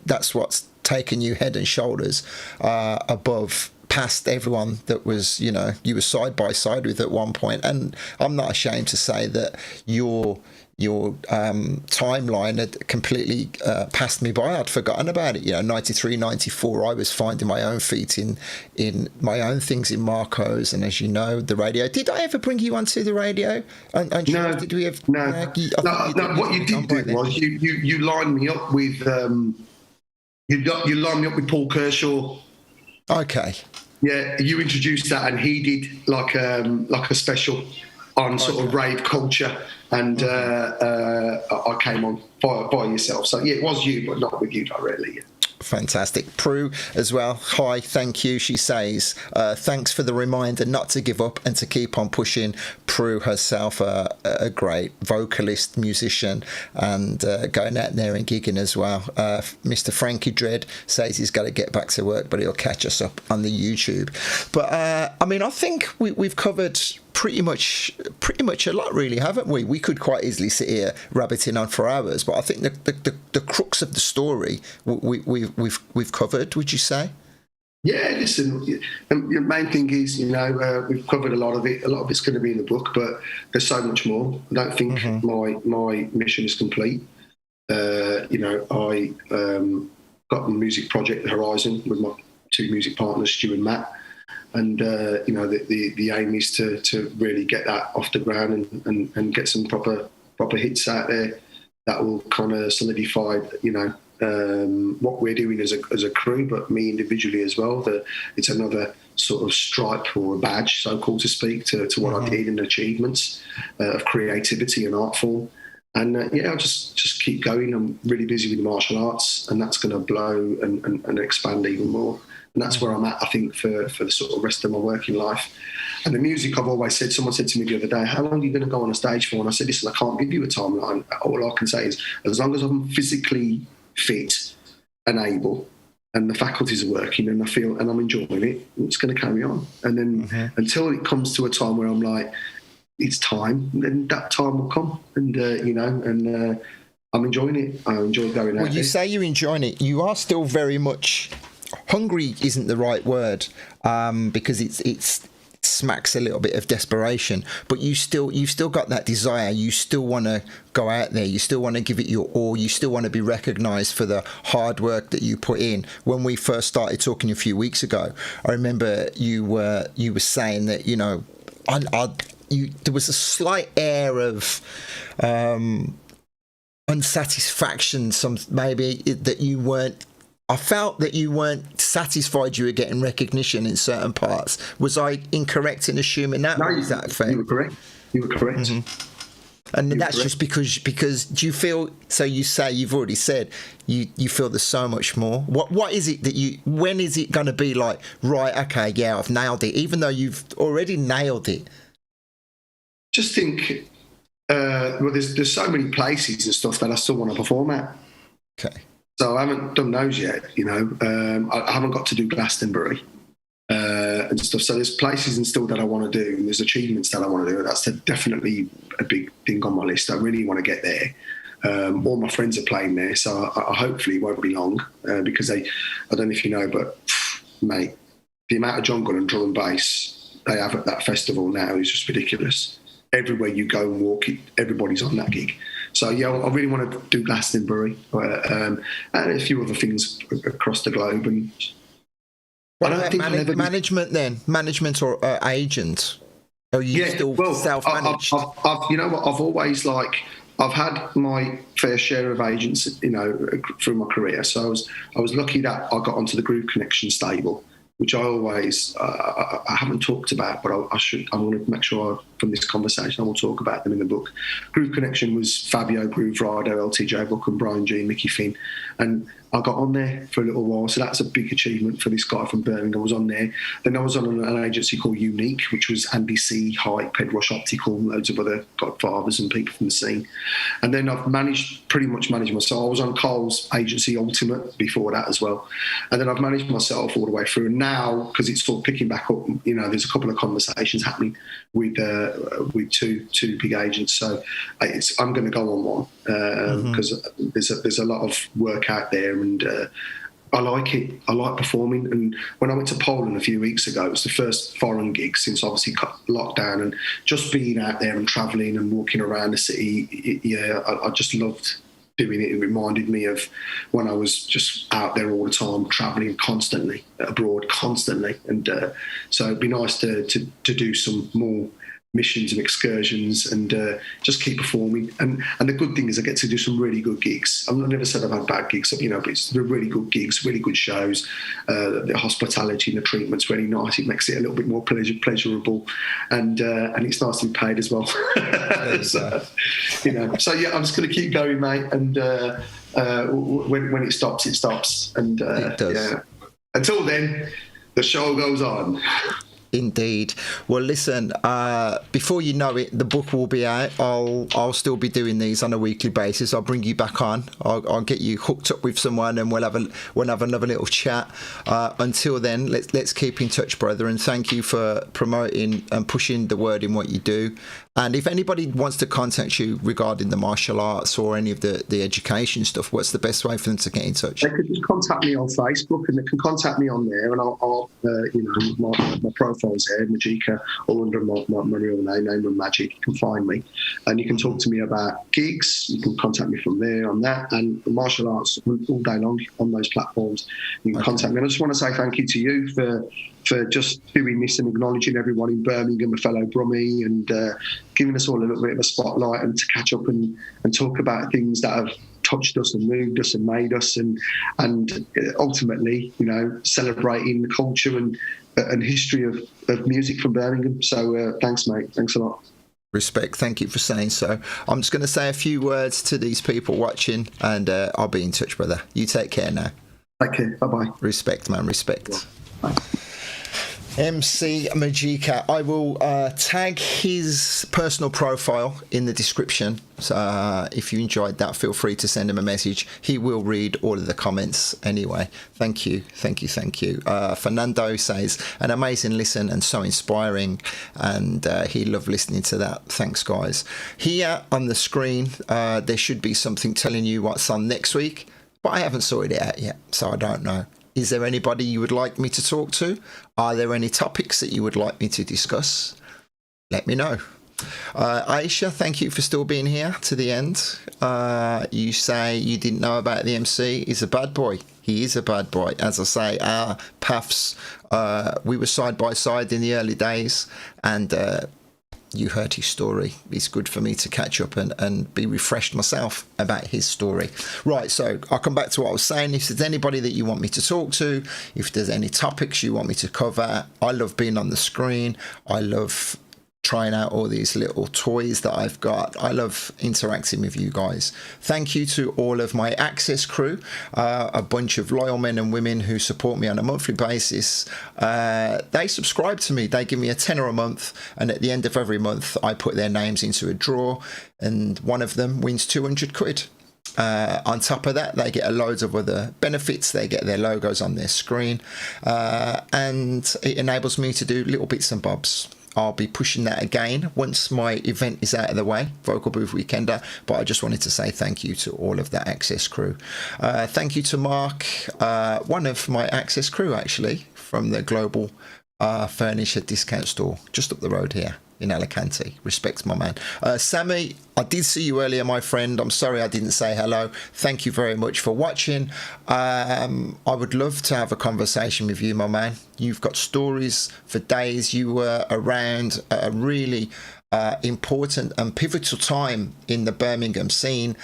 taken you head and shoulders above, past everyone that was, you were side by side with at one point. And I'm not ashamed to say that your timeline had completely passed me by. I'd forgotten about it. 93, 94, I was finding my own feet in my own things in Marco's, and as you know, the radio. Did I ever bring you onto the radio? No. Did we have? No. What you did do was you lined me up with you lined me up with Paul Kershaw. Okay. Yeah, you introduced that, and he did like a special on sort of rave culture, and I came on by yourself. So yeah, it was you, but not with you directly. Fantastic. Prue as well. Hi, thank you. She says, thanks for the reminder not to give up and to keep on pushing. Prue herself, a great vocalist, musician, and going out there and gigging as well. Mr. Frankie Dread says he's got to get back to work, but he'll catch us up on the YouTube. But I think we've covered pretty much a lot, really, haven't we? We could quite easily sit here rabbiting on for hours, but I think the crux of the story we've covered. Would you say? Yeah, listen, the main thing is, we've covered a lot of it. A lot of it's going to be in the book, but there's so much more. I don't think my mission is complete. I got a music project, The Horizon, with my two music partners, Stu and Matt. And, the aim is to really get that off the ground and get some proper hits out there that will kind of solidify, what we're doing as a crew, but me individually as well. That it's another sort of stripe or a badge, so-called to speak, to what I did and achievements of creativity and art form. And I'll just keep going. I'm really busy with the martial arts, and that's going to blow and expand even more. And that's where I'm at, I think, for the sort of rest of my working life. And the music, I've always said, someone said to me the other day, how long are you going to go on a stage for? And I said, listen, I can't give you a timeline. All I can say is, as long as I'm physically fit and able, and the faculties are working, and I feel, and I'm enjoying it, it's going to carry on. And then until it comes to a time where I'm like, it's time, then that time will come. And, I'm enjoying it. I enjoy going out. Well, you say you're enjoying it. You are still very much... Hungry isn't the right word, because it smacks a little bit of desperation, but you've still got that desire. You still want to go out there, you still want to give it your all, you still want to be recognized for the hard work that you put in. When we first started talking a few weeks ago, I remember you were saying that there was a slight air of unsatisfaction, that you weren't. I felt that you weren't satisfied you were getting recognition in certain parts. Was I incorrect in assuming that? No, is that fair? You were correct. And that's just because do you feel, so you say, you've already said you feel there's so much more. What is it that when is it going to be like, right, okay, yeah, I've nailed it, even though you've already nailed it? Just think, there's so many places and stuff that I still want to perform at. Okay. So I haven't done those yet, I haven't got to do Glastonbury. and stuff. So there's places and still that I want to do, and there's achievements that I want to do. That's definitely a big thing on my list. I really want to get there. All my friends are playing there, so I hopefully it won't be long because I don't know if you know, but mate, the amount of jungle and drum and bass they have at that festival now is just ridiculous. Everywhere you go and walk, everybody's on that gig. So yeah, I really want to do Glastonbury and a few other things across the globe. And I don't think management or agent. Are you still self-managed? You know what? I've always I've had my fair share of agents, you know, through my career. So I was lucky that I got onto the Groove Connection stable, which I always I haven't talked about, but I should. I want to make sure from this conversation I will talk about them in the book. Groove Connection was Fabio, Groove Rider, LTJ Buck, and Brian G, Mickey Finn, and I got on there for a little while. So that's a big achievement for this guy from Birmingham. I was on there. Then I was on an agency called Unique, which was Andy C, Hype, Ed Rush Optical, loads of other godfathers and people from the scene. And then I've pretty much managed myself. I was on Carl's agency Ultimate before that as well. And then I've managed myself all the way through. And now, because it's sort of picking back up, you know, there's a couple of conversations happening with two big agents. So I'm going to go on one because there's a lot of work out there. And I like it. I like performing. And when I went to Poland a few weeks ago, it was the first foreign gig since obviously lockdown, and just being out there and travelling and walking around the city. I just loved doing it. It reminded me of when I was just out there all the time, travelling constantly, abroad constantly. And so it'd be nice to do some more missions and excursions and just keep performing. And the good thing is I get to do some really good gigs. I've never said I've had bad gigs, you know, but they're really good gigs, really good shows. The hospitality and the treatment's really nice. It makes it a little bit more pleasurable, and it's nice to be paid as well. So, you know, so yeah, I'm just going to keep going, mate. And when it stops, it stops. And it does. Yeah. Until then, the show goes on. Indeed. Well, listen, before you know it, the book will be out. I'll still be doing these on a weekly basis. I'll bring you back on. I'll get you hooked up with someone, and we'll have another little chat. Until then, let's keep in touch, brother. And thank you for promoting and pushing the word in what you do. And if anybody wants to contact you regarding the martial arts or any of the education stuff, what's the best way for them to get in touch? They could just contact me on Facebook, and they can contact me on there, and I'll you know, my profile's there, Magika, or under my real name of Magic. You can find me, and you can talk to me about gigs. You can contact me from there on that, and martial arts all day long on those platforms. You can contact me. And I just want to say thank you to you for just doing this and acknowledging everyone in Birmingham, a fellow Brummie, and giving us all a little bit of a spotlight and to catch up and talk about things that have touched us and moved us and made us, and ultimately, you know, celebrating the culture and history of music from Birmingham. So thanks, mate. Thanks a lot. Respect. Thank you for saying so. I'm just going to say a few words to these people watching, and I'll be in touch, brother. You take care now. Take care. Bye-bye. Respect, man. Respect. Bye. MC Magika. I will tag his personal profile in the description. So if you enjoyed that, feel free to send him a message. He will read all of the comments anyway. Thank you. Fernando says, an amazing listen and so inspiring. And he loved listening to that. Thanks, guys. Here on the screen, there should be something telling you what's on next week. But I haven't sorted it out yet, so I don't know. Is there anybody you would like me to talk to? Are there any topics that you would like me to discuss? Let me know. Aisha, thank you for still being here to the end. You say you didn't know about the MC. He's a bad boy. He is a bad boy. As I say, our paths, we were side by side in the early days, and you heard his story. It's good for me to catch up and be refreshed myself about his story. Right, so I'll come back to what I was saying. If there's anybody that you want me to talk to, if there's any topics you want me to cover, I love being on the screen. I love trying out all these little toys that I've got. I love interacting with you guys. Thank you to all of my Access crew, a bunch of loyal men and women who support me on a monthly basis. They subscribe to me. They give me a tenner a month, and at the end of every month I put their names into a draw, and one of them wins 200 quid. On top of that, they get a loads of other benefits. They get their logos on their screen, and it enables me to do little bits and bobs. I'll be pushing that again once my event is out of the way, Vocal Booth Weekender. But I just wanted to say thank you to all of the Access crew. Thank you to Mark, one of my Access crew actually, from the Global Furniture Discount Store just up the road here in Alicante. Respect, my man. Sammy, I did see you earlier, my friend. I'm sorry I didn't say hello. Thank you very much for watching. I would love to have a conversation with you, my man. You've got stories for days. You were around a really important and pivotal time in the Birmingham scene.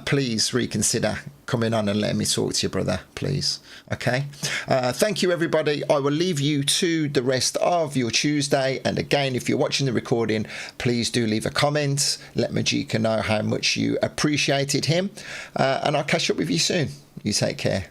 Please reconsider coming on and let me talk to you, brother, please. Okay. Thank you, everybody. I will leave you to the rest of your Tuesday. And again, if you're watching the recording, please do leave a comment. Let Magika know how much you appreciated him. And I'll catch up with you soon. You take care.